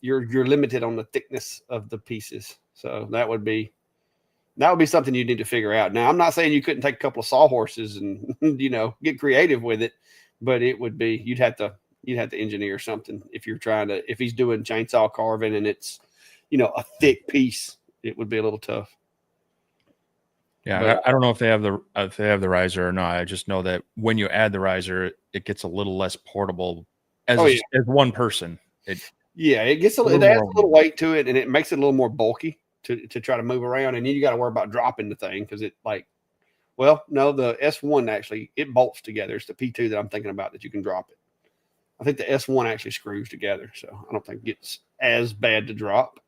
you're limited on the thickness of the pieces. So that would be something you need to figure out. Now, I'm not saying you couldn't take a couple of sawhorses and get creative with it, but it would be you'd have to engineer something if he's doing chainsaw carving and it's a thick piece. It would be a little tough. Yeah, but I don't know if they have the riser or not. I just know that when you add the riser, it gets a little less portable as one person. It adds a little weight to it, and it makes it a little more bulky to try to move around. And then you got to worry about dropping the thing because the S1 actually it bolts together. It's the P2 that I'm thinking about that you can drop it. I think the S1 actually screws together, so I don't think it's as bad to drop.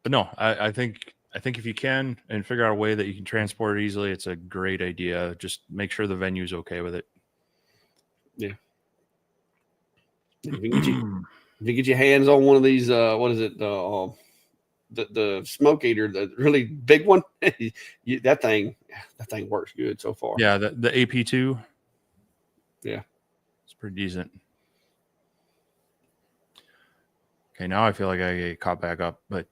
But no, I think if you can and figure out a way that you can transport it easily, it's a great idea. Just make sure the venue's okay with it. Yeah. If you get your hands on one of these, what is it? The smoke eater, the really big one, that thing works good so far. Yeah, the AP2. Yeah, it's pretty decent. Okay, now I feel like I get caught back up, but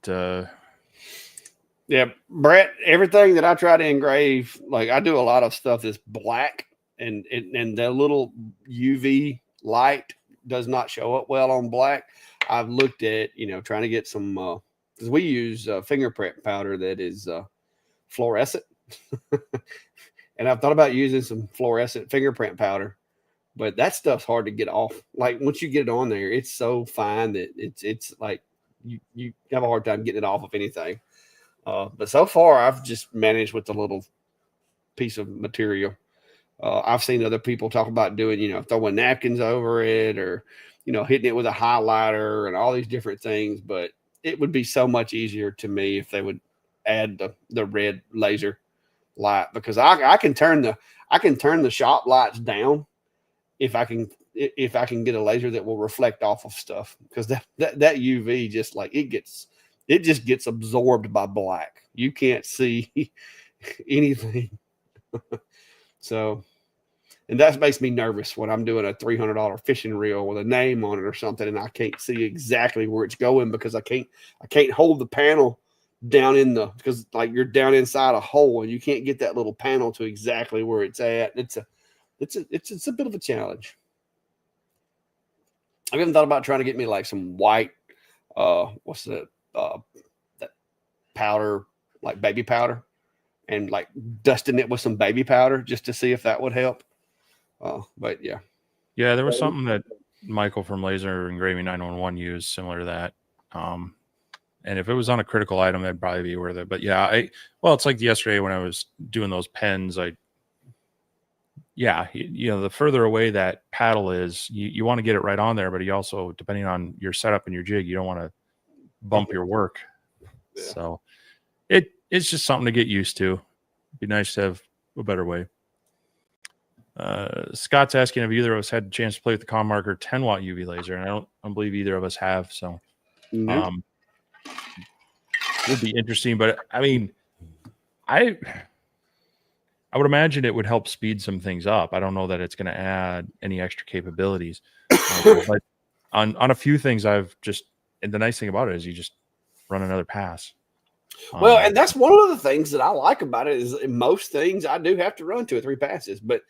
yeah, Brett. Everything that I try to engrave, like I do a lot of stuff that's black, and the little UV light does not show up well on black. I've looked at trying to get some because we use fingerprint powder that is fluorescent, and I've thought about using some fluorescent fingerprint powder, but that stuff's hard to get off. Like once you get it on there, it's so fine that it's like you have a hard time getting it off of anything. But so far, I've just managed with the little piece of material. I've seen other people talk about doing, throwing napkins over it or, hitting it with a highlighter and all these different things. But it would be so much easier to me if they would add the red laser light, because I can turn the shop lights down if I can get a laser that will reflect off of stuff, because that UV just like it just gets absorbed by black. You can't see anything. So, and that makes me nervous when I'm doing a $300 fishing reel with a name on it or something, and I can't see exactly where it's going because I can't hold the panel down because like you're down inside a hole and you can't get that little panel to exactly where it's at. It's a bit of a challenge. I've even thought about trying to get me like some white, what's that powder, like baby powder, and like dusting it with some baby powder just to see if that would help. But yeah, there was something that Michael from Laser Engraving 911 used similar to that. And if it was on a critical item, that'd probably be worth it. But yeah, it's like yesterday when I was doing those pens, the further away that paddle is, you want to get it right on there, but you also, depending on your setup and your jig, you don't want to bump your work. Yeah. So it's just something to get used to. It'd be nice to have a better way. Scott's asking if either of us had a chance to play with the Com Marker 10 watt UV laser, and I don't believe either of us have. So, it would be interesting, but I mean, I would imagine it would help speed some things up. I don't know that it's going to add any extra capabilities, but on a few things, and the nice thing about it is you just run another pass. Well, and that's one of the things that I like about it is most things I do have to run 2 or 3 passes, but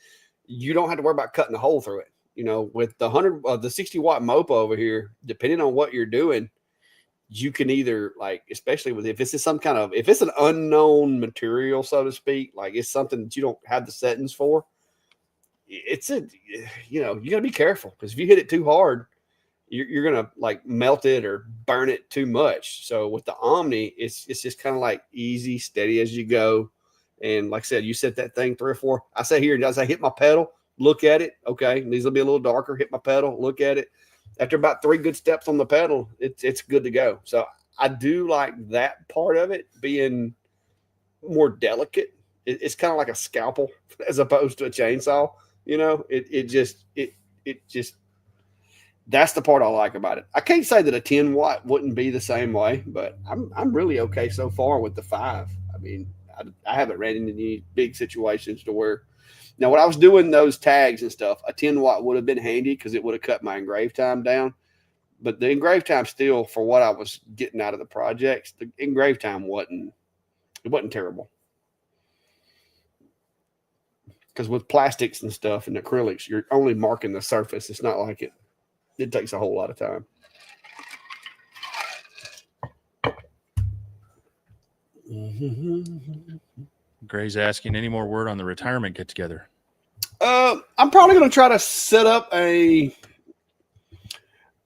you don't have to worry about cutting a hole through it. With the 60 watt MOPA over here, depending on what you're doing, you can either especially if it's an unknown material, so to speak, like it's something that you don't have the settings for. You got to be careful, because if you hit it too hard, you're gonna melt it or burn it too much. So with the Omni, it's just kind of like easy, steady as you go. And like I said, you set that thing 3 or 4. I say here, as I hit my pedal, look at it. Okay, these will be a little darker. Hit my pedal, look at it. After about 3 good steps on the pedal, it's good to go. So I do like that part of it being more delicate. It's kind of like a scalpel as opposed to a chainsaw. It just that's the part I like about it. I can't say that a 10 watt wouldn't be the same way, but I'm really okay so far with the 5. I mean, I haven't ran into any big situations to where. Now, when I was doing those tags and stuff, a 10 watt would have been handy because it would have cut my engrave time down. But the engrave time still, for what I was getting out of the projects, the engrave time wasn't terrible. Because with plastics and stuff and acrylics, you're only marking the surface. It's not like it takes a whole lot of time. Gray's asking, any more word on the retirement get together? I'm probably going to try to set up I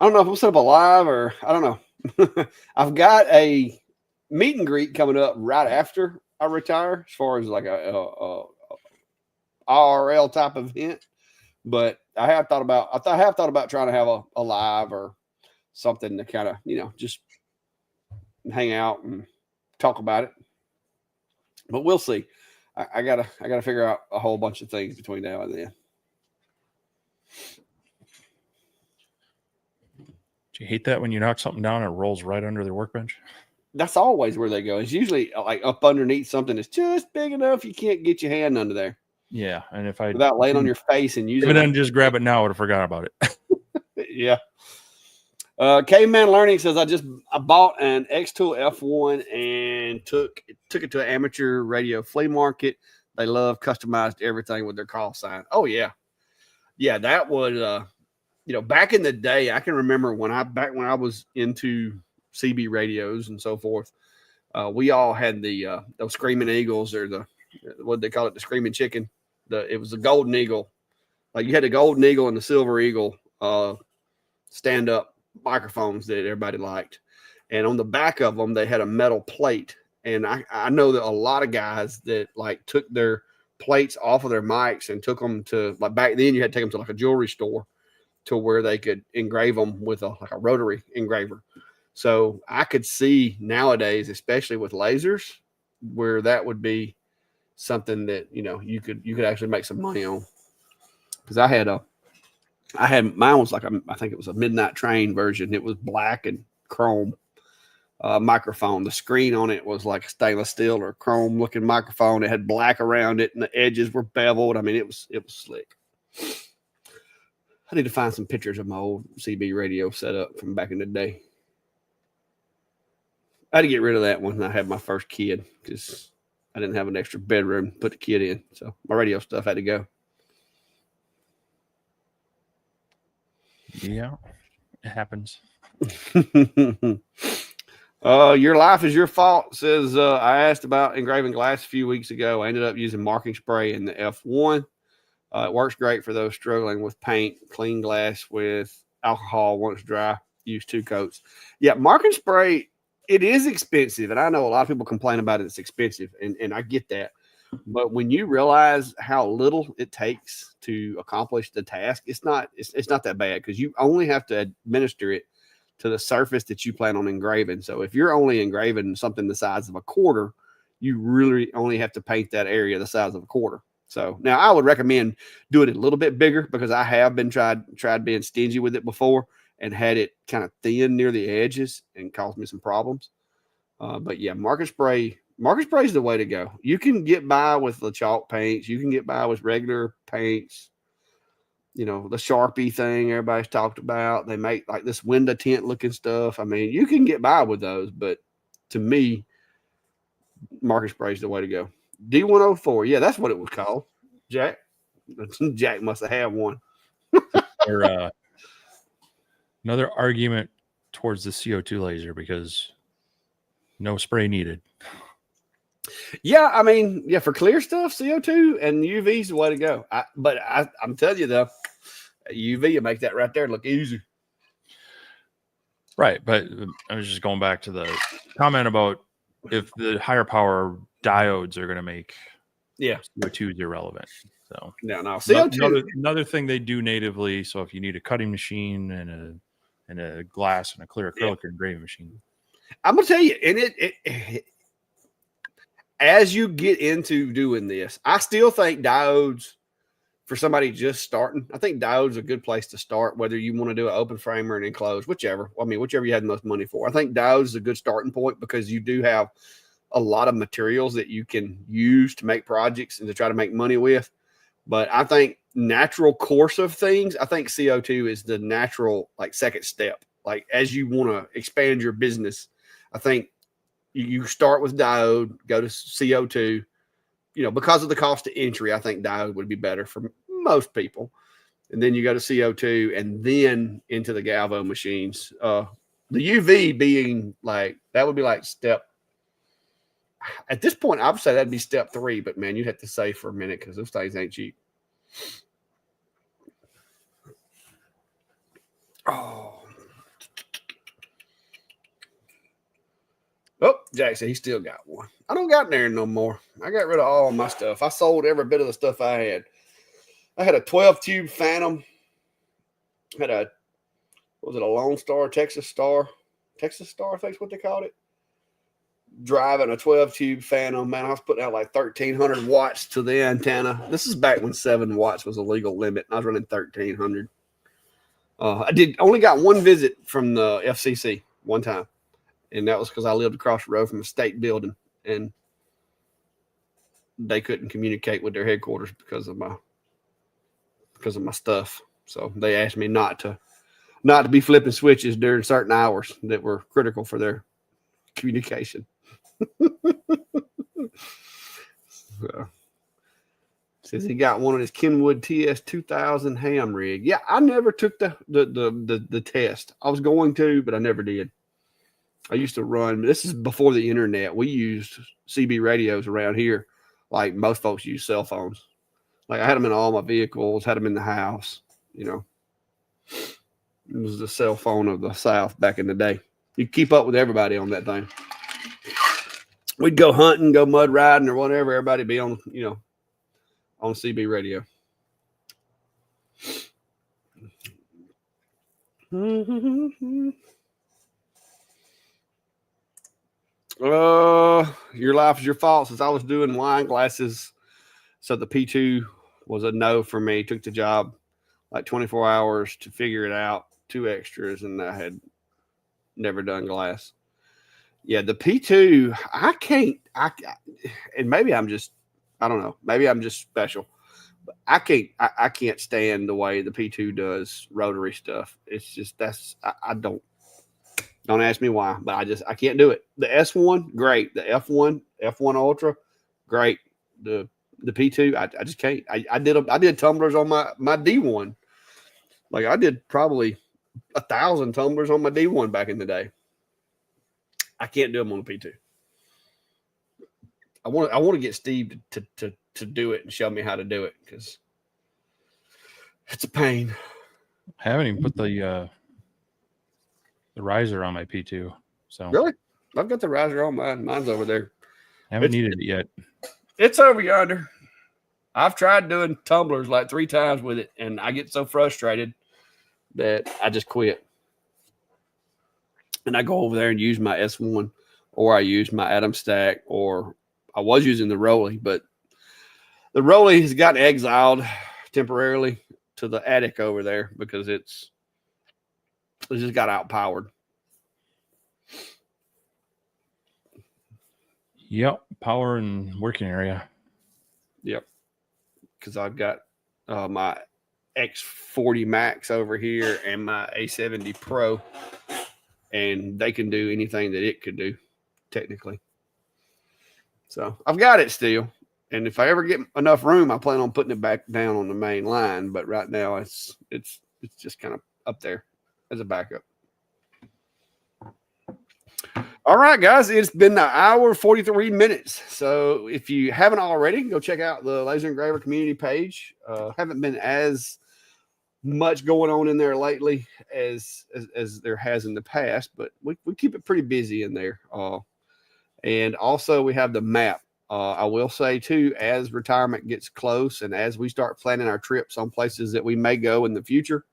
don't know if we'll set up a live or I don't know. I've got a meet and greet coming up right after I retire, as far as like a IRL type event. But I have thought about trying to have a live or something to kind of, just hang out and talk about it. But we'll see. I gotta figure out a whole bunch of things between now and then. Do you hate that when you knock something down and it rolls right under the workbench? That's always where they go. It's usually like up underneath something that's just big enough you can't get your hand under there. Yeah, and if I without laying on your face and using it, then just grab it now, I would have forgot about it. Yeah. Caveman Learning says I bought an X-Tool F1 and took it to an amateur radio flea market. They love customized everything with their call sign. Oh yeah, yeah. That was back in the day. I can remember when I was into CB radios and so forth. We all had the those Screaming Eagles or what they call it, the Screaming Chicken. It was the Golden Eagle. Like you had the Golden Eagle and the Silver Eagle stand up microphones that everybody liked, and on the back of them they had a metal plate. And I know that a lot of guys that like took their plates off of their mics and took them to, like, back then you had to take them to like a jewelry store to where they could engrave them with a rotary engraver. So I could see nowadays, especially with lasers, where that would be something that you could actually make some money on. Because I had mine was like I think it was a Midnight Train version. It was black and chrome microphone. The screen on it was like a stainless steel or chrome looking microphone. It had black around it and the edges were beveled. I mean, it was slick. I need to find some pictures of my old CB radio setup from back in the day. I had to get rid of that when I had my first kid because I didn't have an extra bedroom to put the kid in. So my radio stuff had to go. Yeah, it happens. Your life is your fault. Says I asked about engraving glass a few weeks ago. I ended up using marking spray in the F1. It works great for those struggling with paint. Clean glass with alcohol once dry. Use 2 coats. Yeah, marking spray, it is expensive, and I know a lot of people complain about it. It's expensive, and I get that. But when you realize how little it takes to accomplish the task, it's not that bad because you only have to administer it to the surface that you plan on engraving. So if you're only engraving something the size of a quarter, you really only have to paint that area the size of a quarter. So now I would recommend doing it a little bit bigger because I have been tried being stingy with it before and had it kind of thin near the edges and caused me some problems. But yeah, marker spray is the way to go. You can get by with the chalk paints. You can get by with regular paints. The Sharpie thing everybody's talked about. They make like this window tint looking stuff. I mean, you can get by with those, but to me, marker spray is the way to go. D104. Yeah, that's what it was called. Jack. Jack must have had one. Or, another argument towards the CO2 laser because no spray needed. Yeah, I mean, yeah, for clear stuff, CO2 and UV is the way to go. But I'm telling you though, UV will make that right there look easy. Right, but I was just going back to the comment about if the higher power diodes are going to make CO2 is irrelevant. So no, CO2. Another thing they do natively. So if you need a cutting machine and a glass and a clear acrylic engraving machine, I'm gonna tell you, and it as you get into doing this, I still think diodes for somebody just starting. I think diodes are a good place to start, whether you want to do an open frame or an enclosed, whichever. I mean, whichever you had the most money for. I think diodes is a good starting point because you do have a lot of materials that you can use to make projects and to try to make money with. But I think natural course of things, I think CO2 is the natural second step. Like as you want to expand your business, I think you start with diode, go to CO2. Because of the cost of entry, I think diode would be better for most people. And then you go to CO2 and then into the galvo machines. The UV being that would be step. At this point, I would say that'd be step 3, but man, you'd have to save for a minute because those things ain't cheap. Oh, Jack said he still got one. I don't got in there no more. I got rid of all my stuff. I sold every bit of the stuff I had. I had a 12-tube Phantom. Had a Lone Star, Texas Star, I think is what they called it. Driving a 12-tube Phantom. Man, I was putting out 1,300 watts to the antenna. This is back when 7 watts was a legal limit. I was running 1,300. I only got one visit from the FCC one time, and that was because I lived across the road from a state building, and they couldn't communicate with their headquarters because of my stuff. So they asked me not to be flipping switches during certain hours that were critical for their communication. So, says he got one of his Kenwood TS 2000 ham rig. Yeah, I never took the test. I was going to, but I never did. I used to run. This is before the internet. We used CB radios around here, like most folks use cell phones. Like I had them in all my vehicles, had them in the house. You know, it was the cell phone of the South back in the day. You keep up with everybody on that thing. We'd go hunting, go mud riding, or whatever. Everybody be on, on CB radio. Your life is your fault. Since I was doing wine glasses, so the P2 was a no for me. Took the job like 24 hours to figure it out, 2 extras, and I had never done glass. Yeah, the P2, and maybe I'm just, I don't know, maybe I'm just special. But I can't stand the way the P2 does rotary stuff. It's just, I don't ask me why, but I can't do it. The S1, great. The F1 Ultra, great. The P2, I just can't. I did tumblers on my D1. Like I did probably 1,000 tumblers on my D1 back in the day. I can't do them on the P2. I want to get Steve to do it and show me how to do it because it's a pain. I haven't even put the riser on my P2. So really, I've got the riser on mine. Mine's over there. I haven't needed it yet. It's over yonder. I've tried doing tumblers like 3 times with it, and I get so frustrated that I just quit. And I go over there and use my S1, or I use my Atom Stack, or I was using the Rolly, but the Rolly has gotten exiled temporarily to the attic over there because it just got outpowered. Yep, power and working area. Yep, because I've got my X40 Max over here and my A70 Pro, and they can do anything that it could do, technically. So I've got it still, and if I ever get enough room, I plan on putting it back down on the main line. But right now, it's just kind of up there as a backup. All right, guys, it's been an hour 43 minutes. So if you haven't already, go check out the Laser Engraver community page. Haven't been as much going on in there lately as there has in the past, but we keep it pretty busy in there. And also we have the map. I will say too, as retirement gets close and as we start planning our trips on places that we may go in the future,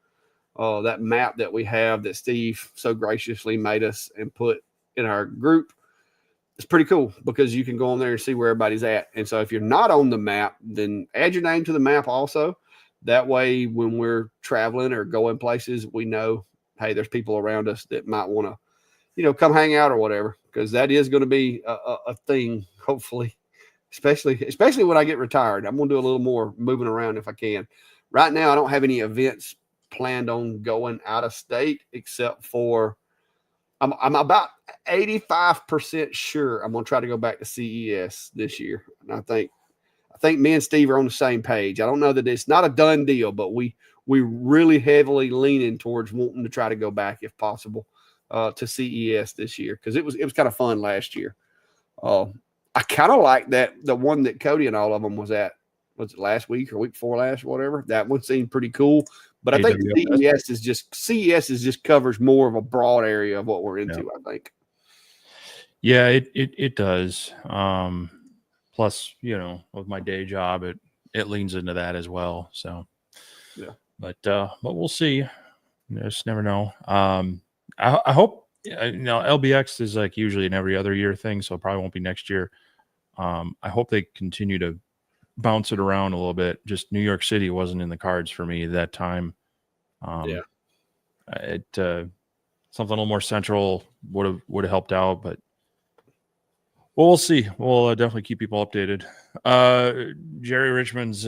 that map that we have that Steve so graciously made us and put in our group, it's pretty cool because you can go on there and see where everybody's at. And so if you're not on the map, then add your name to the map also. That way, when we're traveling or going places, we know, hey, there's people around us that might want to, come hang out or whatever, because that is going to be a thing, hopefully, especially when I get retired. I'm going to do a little more moving around if I can. Right now, I don't have any events planned on going out of state except for I'm about 85% sure I'm going to try to go back to CES this year. And I think me and Steve are on the same page. I don't know that it's not a done deal, but we really heavily leaning towards wanting to try to go back if possible to CES this year because it was kind of fun last year. I kind of like the one that Cody and all of them was at. Was it last week or week before last, whatever? That one seemed pretty cool. But I think CES is just covers more of a broad area of what we're into. Yeah. I think. Yeah, it does. Plus, with my day job, it leans into that as well. So, yeah. But we'll see. You just never know. I hope LBX is like usually an every other year thing, so it probably won't be next year. I hope they continue to bounce it around a little bit. Just New York City wasn't in the cards for me that time. Yeah. Something a little more central would have helped out, but well, we'll see. We'll definitely keep people updated. Jerry Richmond's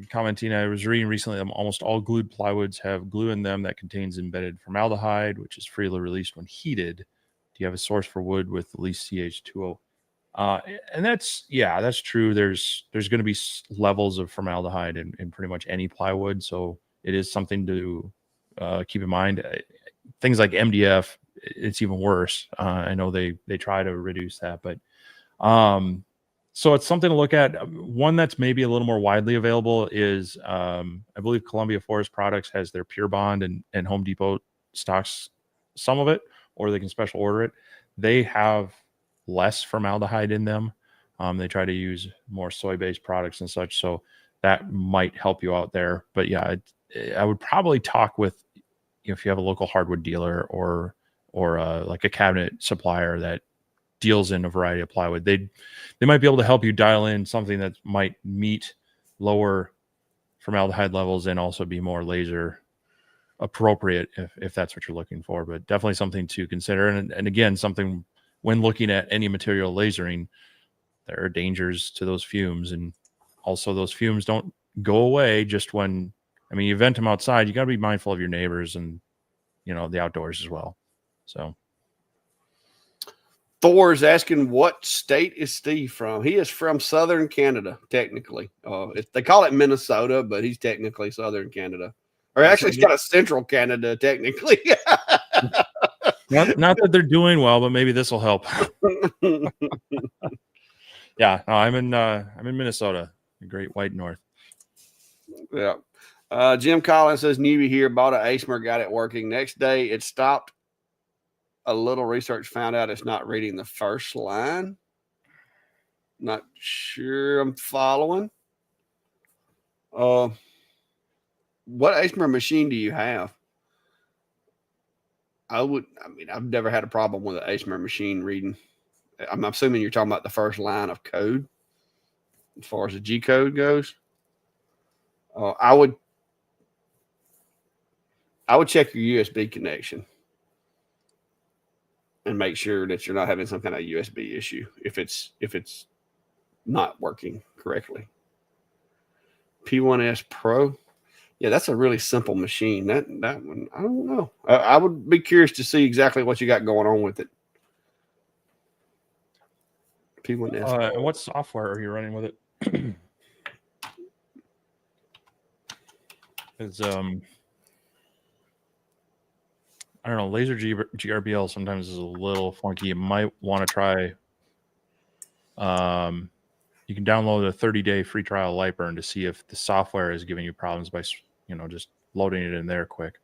commenting, I was reading recently that almost all glued plywoods have glue in them that contains embedded formaldehyde, which is freely released when heated. Do you have a source for wood with at least CH2O? And that's true. There's going to be levels of formaldehyde in pretty much any plywood, so it is something to keep in mind. Things like MDF, it's even worse. I know they try to reduce that, but so it's something to look at. One that's maybe a little more widely available is I believe Columbia Forest Products has their Pure Bond, and Home Depot stocks some of it, or they can special order it. They have less formaldehyde in them. They try to use more soy-based products and such, so that might help you out there. But yeah, I would probably talk with, if you have a local hardwood dealer or like a cabinet supplier that deals in a variety of plywood, they might be able to help you dial in something that might meet lower formaldehyde levels and also be more laser appropriate if that's what you're looking for. But definitely something to consider. And again, something when looking at any material lasering, there are dangers to those fumes, and also those fumes don't go away just when, I mean, you vent them outside. You got to be mindful of your neighbors and, you know, the outdoors as well. So Thor's asking, what state is Steve from? He is from Southern Canada, technically. They call it Minnesota, but he's technically Southern Canada. Or actually, it's kind of Central Canada, technically. not that they're doing well, but maybe this will help. Yeah, no, I'm in Minnesota, the Great White North. Yeah. Jim Collins says, newbie here, bought an ASMR, got it working. Next day, it stopped. A little research found out it's not reading the first line. Not sure I'm following. What ASMR machine do you have? I've never had a problem with an ASMR machine reading. I'm assuming you're talking about the first line of code as far as the G code goes. I would check your USB connection and make sure that you're not having some kind of USB issue if it's not working correctly. P1S Pro. Yeah, that's a really simple machine. That one, I don't know. I would be curious to see exactly what you got going on with it. P1S. And what software are you running with it? It's I don't know, laser GRBL sometimes is a little funky. You might want to try, you can download a 30-day free trial of Lightburn to see if the software is giving you problems by, you know, just loading it in there quick.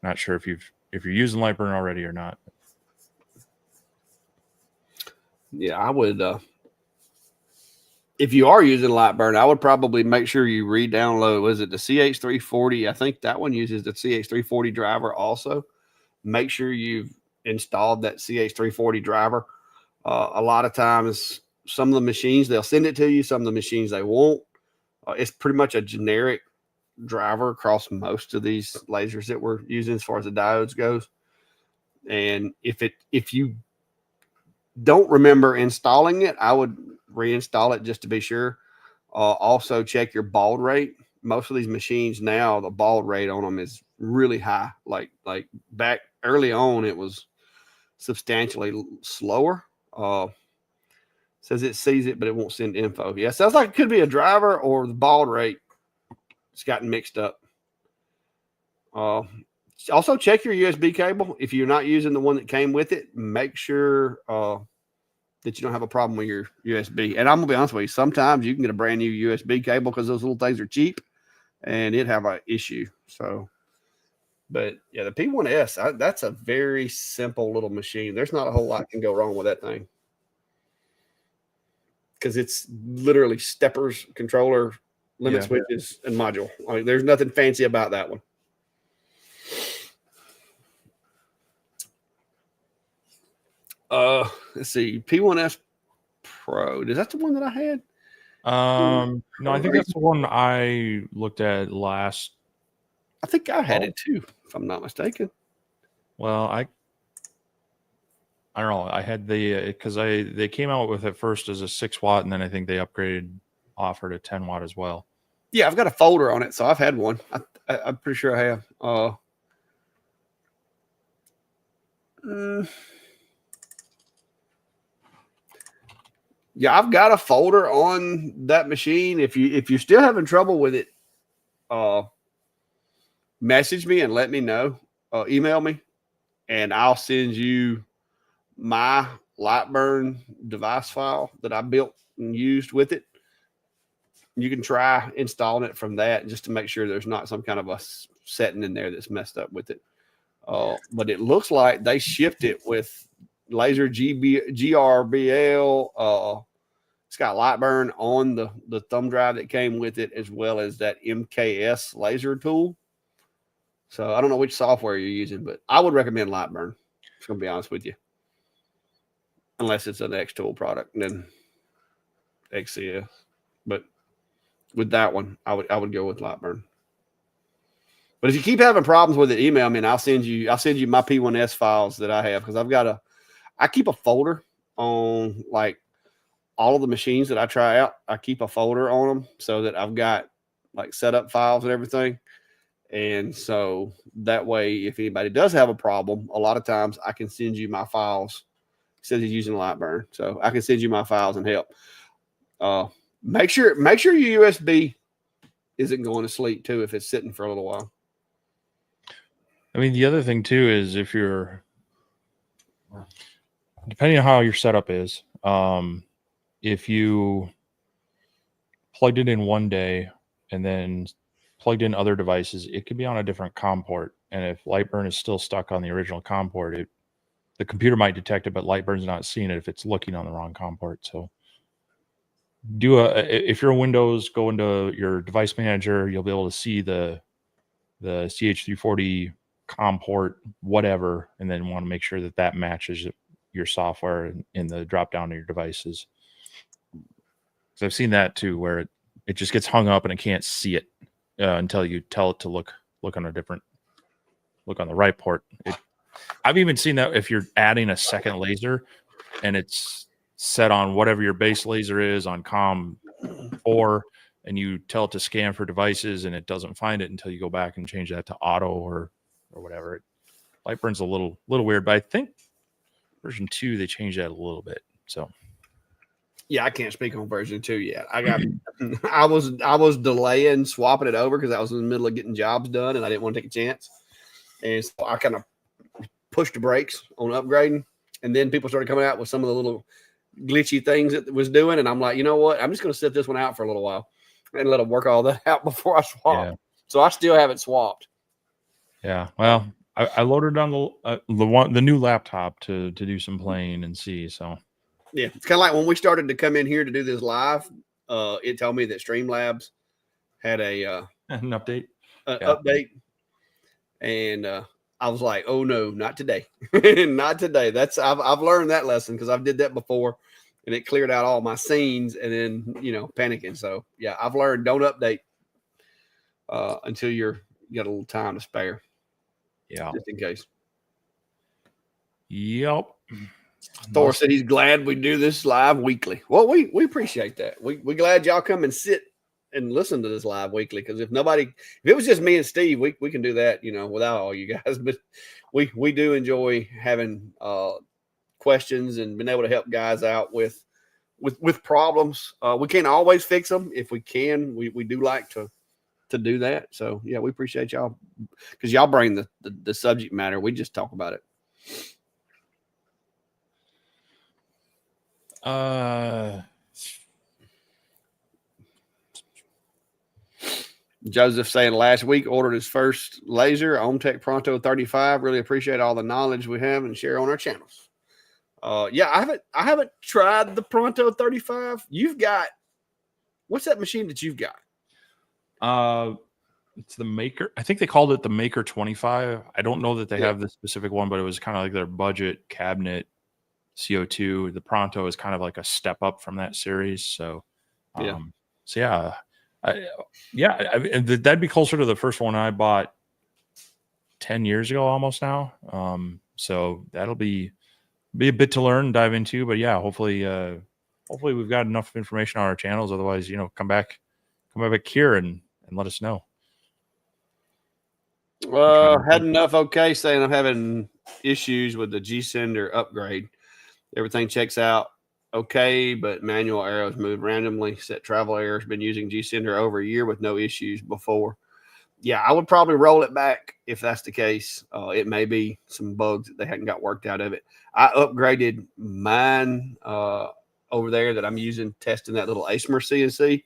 Not sure if you're using Lightburn already or not. Yeah, I would, if you are using Lightburn, I would probably make sure you re-download, was it the CH340? I think that one uses the CH340 driver also. Make sure you've installed that CH340 driver. A lot of times, some of the machines, they'll send it to you. Some of the machines, they won't. It's pretty much a generic driver across most of these lasers that we're using as far as the diodes goes. And if you don't remember installing it, I would reinstall it just to be sure. Also, check your baud rate. Most of these machines now, the baud rate on them is really high. Like back early on, it was substantially slower. Says it sees it, but it won't send info. Yeah, sounds like it could be a driver or the baud rate. It's gotten mixed up. Also, check your USB cable. If you're not using the one that came with it, make sure that you don't have a problem with your USB. And I'm going to be honest with you, sometimes you can get a brand new USB cable because those little things are cheap and it have an issue. So, but yeah, the P1S, that's a very simple little machine. There's not a whole lot can go wrong with that thing because it's literally steppers, controller, limit switches, and module. I mean, there's nothing fancy about that one. Let's see, P1S Pro. Is that the one that I had? No, I think that's the one I looked at last. I think I had it too, if I'm not mistaken. Well, I don't know. I had because they came out with it first as a 6-watt, and then I think they offered a 10-watt as well. Yeah, I've got a folder on it, so I've had one. I'm pretty sure I have. Yeah, I've got a folder on that machine. If you're still having trouble with it, message me and let me know. Email me, and I'll send you my Lightburn device file that I built and used with it. You can try installing it from that just to make sure there's not some kind of a setting in there that's messed up with it. But it looks like they shipped it with laser GRBL. It's got Lightburn on the thumb drive that came with it, as well as that MKS laser tool. So I don't know which software you're using, but I would recommend Lightburn. I'm going to be honest with you. Unless it's an X-Tool product, and then XCS. But with that one, I would go with Lightburn. But if you keep having problems with it, email me and I'll send you my P1S files that I have, because I keep a folder on like all of the machines that I try out. I keep a folder on them so that I've got like setup files and everything. And so that way, if anybody does have a problem, a lot of times I can send you my files. Says he's using Lightburn, so I can send you my files and help. Make sure your USB isn't going to sleep too if it's sitting for a little while. I mean, the other thing too is if you're, depending on how your setup is, if you plugged it in one day and then plugged in other devices, it could be on a different COM port. And if Lightburn is still stuck on the original COM port, the computer might detect it, but Lightburn's not seeing it if it's looking on the wrong COM port. So if you're in Windows, go into your device manager, you'll be able to see the CH340 COM port, whatever, and then want to make sure that matches your software in the drop down of your devices. So I've seen that too, where it just gets hung up and it can't see it until you tell it to look on the right port. I've even seen that if you're adding a second laser and it's set on whatever your base laser is on COM 4, and you tell it to scan for devices and it doesn't find it until you go back and change that to auto or whatever. Lightburn's a little weird, but I think version 2 they changed that a little bit. So yeah, I can't speak on version 2 yet. I was delaying swapping it over because I was in the middle of getting jobs done and I didn't want to take a chance. And so I kind of pushed the brakes on upgrading, and then people started coming out with some of the little glitchy things that it was doing, and I'm like, you know what? I'm just going to sit this one out for a little while and let them work all that out before I swap. Yeah. So I still haven't swapped. Yeah, well, I loaded on the new laptop to do some playing and see. So yeah, it's kind of like when we started to come in here to do this live. It told me that Streamlabs had an update. Update, and I was like, oh no, not today. Not today. I've learned that lesson because I've did that before and it cleared out all my scenes and then, panicking. So yeah, I've learned don't update until you got a little time to spare. Yeah. Just in case. Yep. Thor said he's glad we do this live weekly. Well, we appreciate that. We glad y'all come and sit and listen to this live weekly, because if it was just me and Steve, we can do that, without all you guys. But we do enjoy having questions and being able to help guys out with problems. We can't always fix them. If we can, we do like to do that. So yeah, we appreciate y'all because y'all bring the subject matter. We just talk about it. Joseph saying last week ordered his first laser, OMTech Pronto 35. Really appreciate all the knowledge we have and share on our channels. Yeah, I haven't tried the Pronto 35. You've got, what's that machine that you've got? It's the Maker. I think they called it the Maker 25. I don't know that they have the specific one, but it was kind of like their budget cabinet CO2. The Pronto is kind of like a step up from that series. So, that'd be closer to the first one I bought 10 years ago almost now. So that'll be a bit to learn and dive into, but yeah, hopefully we've got enough information on our channels. Otherwise, come back here and let us know. Had enough. Okay, saying I'm having issues with the G Sender upgrade. Everything checks out okay, but manual arrows move randomly. Set travel errors. Been using G Sender over a year with no issues before. Yeah, I would probably roll it back if that's the case. It may be some bugs that they hadn't got worked out of it. I upgraded mine over there that I'm using, testing that little ASMR CNC,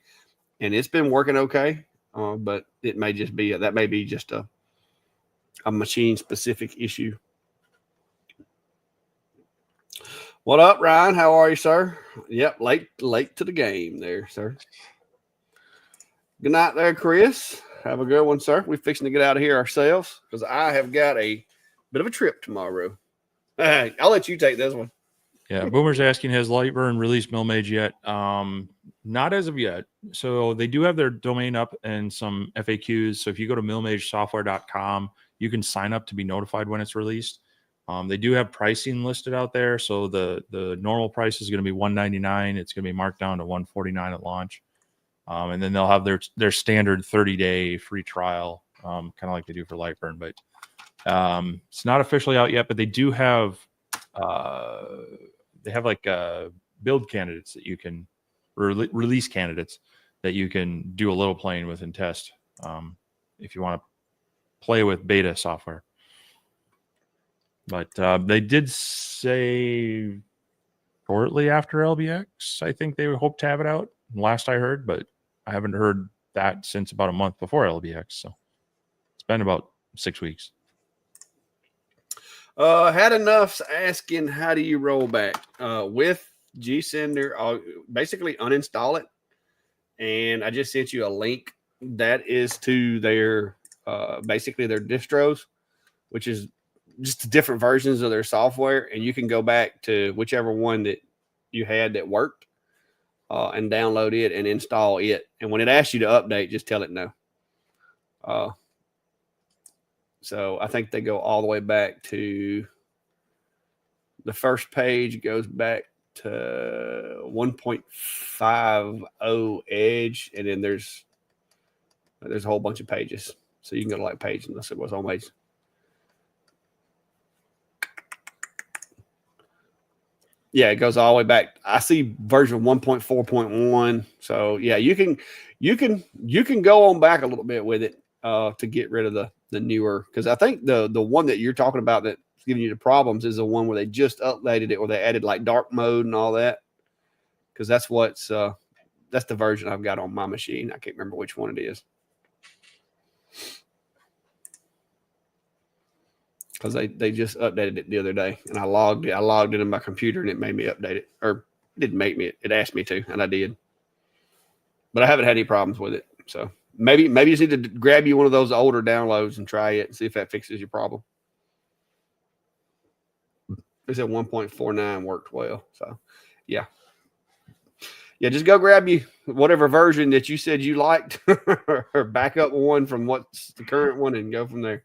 and it's been working okay. But it may just be that may be just a machine specific issue. What up, Ryan? How are you, sir? Yep, late to the game there, sir. Good night there, Chris. Have a good one, sir. We're fixing to get out of here ourselves because I have got a bit of a trip tomorrow. I'll let you take this one. Yeah, Boomer's asking, has Lightburn released MillMage yet? Not as of yet. So they do have their domain up and some FAQs. So if you go to millmagesoftware.com, you can sign up to be notified when it's released. They do have pricing listed out there. So the normal price is going to be $199. It's going to be marked down to $149 at launch. And then they'll have their standard 30-day free trial, kind of like they do for Lightburn. But it's not officially out yet, but they do have like build candidates that you can release candidates that you can do a little playing with and test if you want to play with beta software. But they did say shortly after LBX, I think they hope to have it out. Last I heard, but I haven't heard that since about a month before LBX. So it's been about 6 weeks. Had enough asking how do you roll back with G Sender. I'll basically uninstall it, and I just sent you a link that is to their basically their distros, which is just different versions of their software, and you can go back to whichever one that you had that worked and download it and install it. And when it asks you to update, just tell it no. So I think they go all the way back to the first page goes back to 1.50 Edge, and then there's a whole bunch of pages. So you can go to like page and let's see what's on page. Yeah, it goes all the way back. I see version 1.4.1. So yeah, you can go on back a little bit with it to get rid of the newer, because I think the one that you're talking about that's giving you the problems is the one where they just updated it, where they added like dark mode and all that. Because that's the version I've got on my machine. I can't remember which one it is. Because they just updated it the other day, and I logged it in my computer, and it made me update it, or it didn't make me. It asked me to, and I did. But I haven't had any problems with it. So maybe you just need to grab you one of those older downloads and try it and see if that fixes your problem. They said 1.49 worked well. So yeah, just go grab you whatever version that you said you liked, or back up one from what's the current one, and go from there.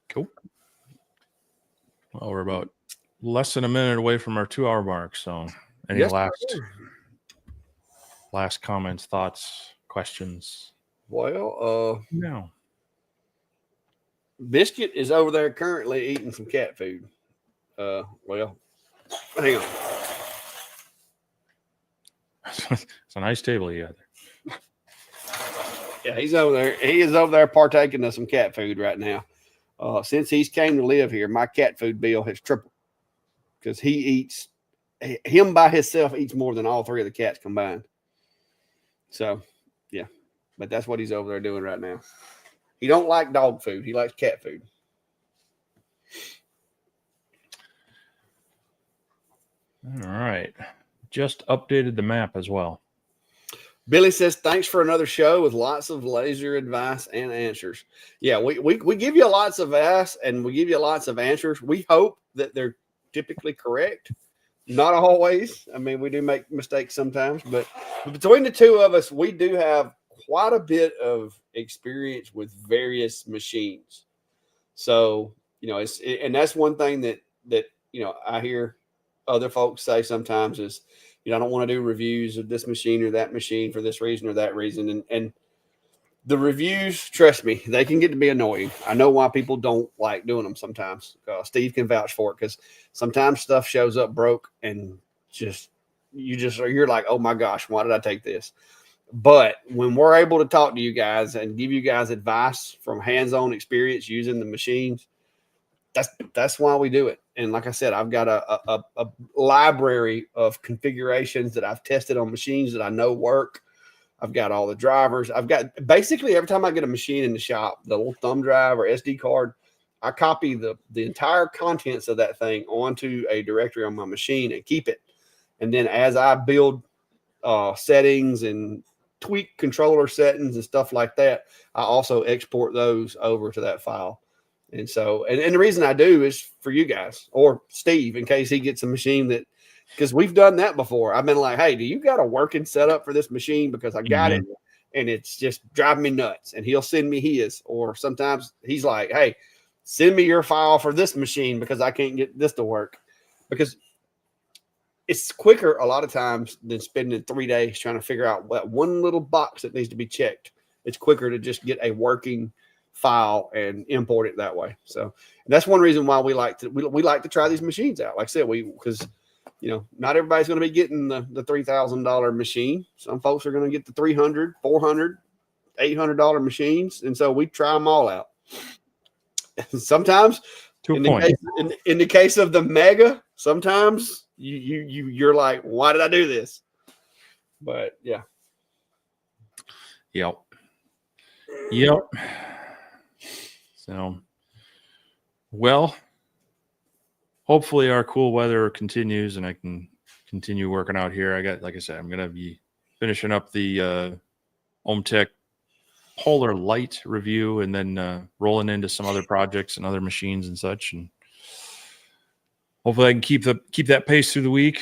Cool. Well, we're about less than a minute away from our 2-hour mark. So any last comments, thoughts, questions? Well, no. Biscuit is over there currently eating some cat food. Well, hang on. It's a nice table you got there. Yeah, he's over there. He is over there partaking of some cat food right now. Since he's came to live here, my cat food bill has tripled, because him by himself eats more than all three of the cats combined. So, yeah, but that's what he's over there doing right now. He don't like dog food. He likes cat food. All right. Just updated the map as well. Billy says, thanks for another show with lots of laser advice and answers. Yeah, we give you lots of advice and we give you lots of answers. We hope that they're typically correct. Not always. I mean, we do make mistakes sometimes, but between the two of us, we do have quite a bit of experience with various machines. So, and that's one thing that I hear other folks say sometimes is, I don't want to do reviews of this machine or that machine for this reason or that reason. And the reviews, trust me, they can get to be annoying. I know why people don't like doing them sometimes. Steve can vouch for it, because sometimes stuff shows up broke and you're like, oh my gosh, why did I take this? But when we're able to talk to you guys and give you guys advice from hands-on experience using the machines, that's why we do it. And like I said, I've got a library of configurations that I've tested on machines that I know work. I've got all the drivers. I've got basically every time I get a machine in the shop, the little thumb drive or SD card, I copy the entire contents of that thing onto a directory on my machine and keep it. And then as I build settings and tweak controller settings and stuff like that, I also export those over to that file. And so, and the reason I do is for you guys or Steve, in case he gets a machine that, because we've done that before. I've been like, hey, do you got a working setup for this machine? Because I got it and it's just driving me nuts. And he'll send me his, or sometimes he's like, hey, send me your file for this machine because I can't get this to work. Because it's quicker a lot of times than spending 3 days trying to figure out what one little box that needs to be checked. It's quicker to just get a working file and import it that way. So that's one reason why we like to try these machines out. Like I said, because not everybody's going to be getting the $3,000 machine. Some folks are going to get the $300, $400, $800 machines, and so we try them all out. Sometimes, in the case of the Mega, sometimes you're like, why did I do this? But yeah. Yep. So, well, hopefully our cool weather continues and I can continue working out here. Like I said, I'm going to be finishing up the OhmTech Polar Light review and then rolling into some other projects and other machines and such. And hopefully I can keep that pace through the week.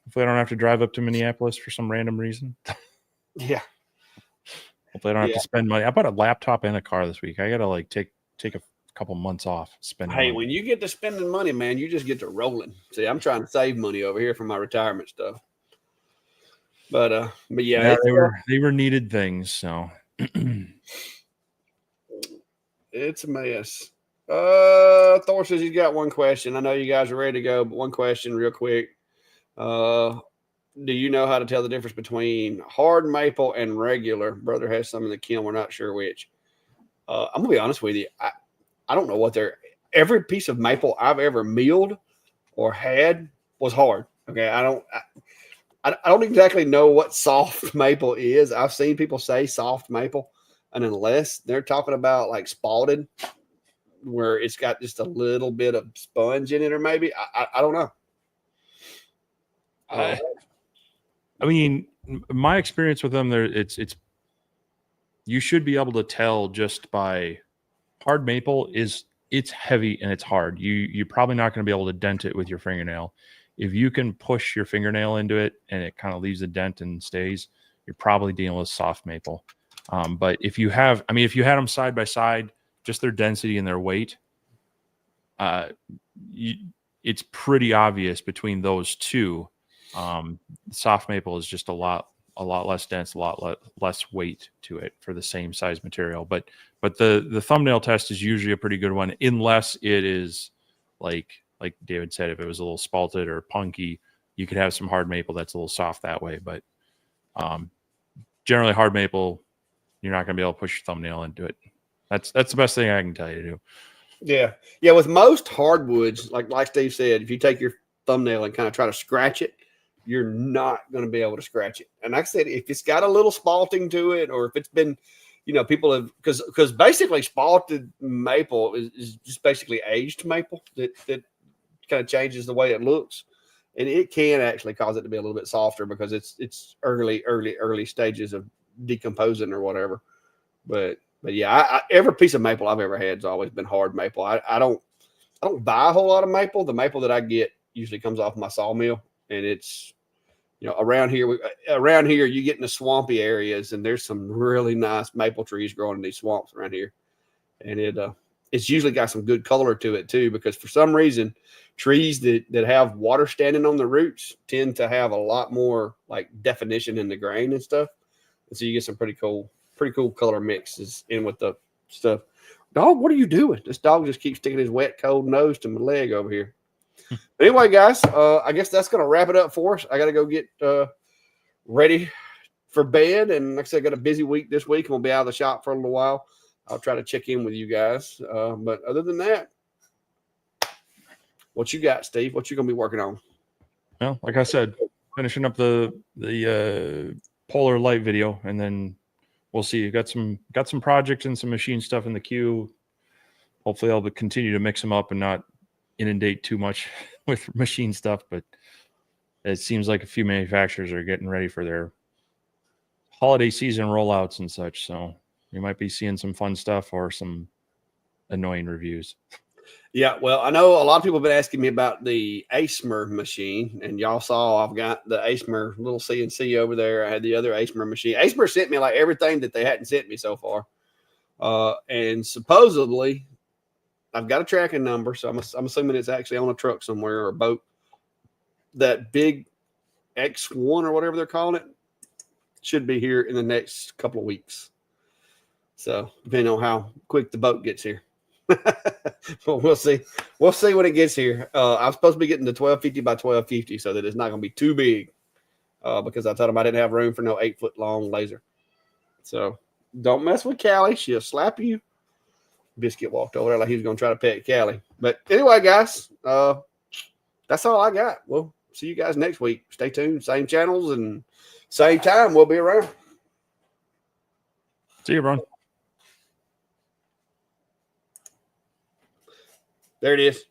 Hopefully I don't have to drive up to Minneapolis for some random reason. Yeah. Hopefully I don't have to spend money. I bought a laptop and a car this week. I got to take a couple months off spending money. When you get to spending money, man, you just get to rolling. See, I'm trying to save money over here for my retirement stuff. But yeah, they were needed things. So it's a mess. Thor says he's got one question. I know you guys are ready to go, but one question real quick. Do you know how to tell the difference between hard maple and regular? Brother has some in the kiln. We're not sure which. I'm gonna be honest with you. I don't know what every piece of maple I've ever milled or had was hard. Okay. I don't exactly know what soft maple is. I've seen people say soft maple, and unless they're talking about like spalted, where it's got just a little bit of sponge in it, or maybe I don't know. I mean, my experience with them, it's you should be able to tell just by hard maple it's heavy and it's hard. You're probably not going to be able to dent it with your fingernail. If you can push your fingernail into it and it kind of leaves a dent and stays, you're probably dealing with soft maple. But if you had them side by side, just their density and their weight, it's pretty obvious between those two. Soft maple is just a lot less dense, a lot less weight to it for the same size material. But the thumbnail test is usually a pretty good one, unless it is like David said, if it was a little spalted or punky, you could have some hard maple that's a little soft that way. But generally hard maple, you're not going to be able to push your thumbnail into it. That's the best thing I can tell you to do. Yeah. With most hardwoods, like Steve said, if you take your thumbnail and kind of try to scratch it, you're not going to be able to scratch it. And like I said, if it's got a little spalting to it, or if it's been, people have, because basically spalted maple is just basically aged maple that kind of changes the way it looks, and it can actually cause it to be a little bit softer because it's early stages of decomposing or whatever. But yeah, every piece of maple I've ever had has always been hard maple. I don't buy a whole lot of maple. The maple that I get usually comes off my sawmill, and it's You know, around here, you get in the swampy areas, and there's some really nice maple trees growing in these swamps around here, and it's usually got some good color to it too, because for some reason, trees that have water standing on the roots tend to have a lot more like definition in the grain and stuff, and so you get some pretty cool color mixes in with the stuff. Dog, what are you doing? This dog just keeps sticking his wet, cold nose to my leg over here. But anyway, guys, I guess that's going to wrap it up for us. I got to go get ready for bed. And like I said, I got a busy week this week. I'm going to be out of the shop for a little while. I'll try to check in with you guys. But other than that, what you got, Steve? What you going to be working on? Well, like I said, finishing up the polar light video, and then we'll see. Got some projects and some machine stuff in the queue. Hopefully I'll continue to mix them up and not inundate too much with machine stuff, but it seems like a few manufacturers are getting ready for their holiday season rollouts and such. So you might be seeing some fun stuff or some annoying reviews. Yeah, well, I know a lot of people have been asking me about the ASMR machine, and y'all saw I've got the ASMR little CNC over there. I had the other ASMR machine. ASMR sent me like everything that they hadn't sent me so far. And supposedly I've got a tracking number, so I'm assuming it's actually on a truck somewhere or a boat. That big X1 or whatever they're calling it should be here in the next couple of weeks. So depending on how quick the boat gets here. Well, we'll see. We'll see when it gets here. I'm supposed to be getting the 1250 by 1250 so that it's not going to be too big, because I told him I didn't have room for no 8-foot long laser. So don't mess with Callie. She'll slap you. Biscuit walked over there like he was going to try to pet Callie. But anyway, guys, that's all I got. We'll see you guys next week. Stay tuned. Same channels and same time. We'll be around. See you, Ron. There it is.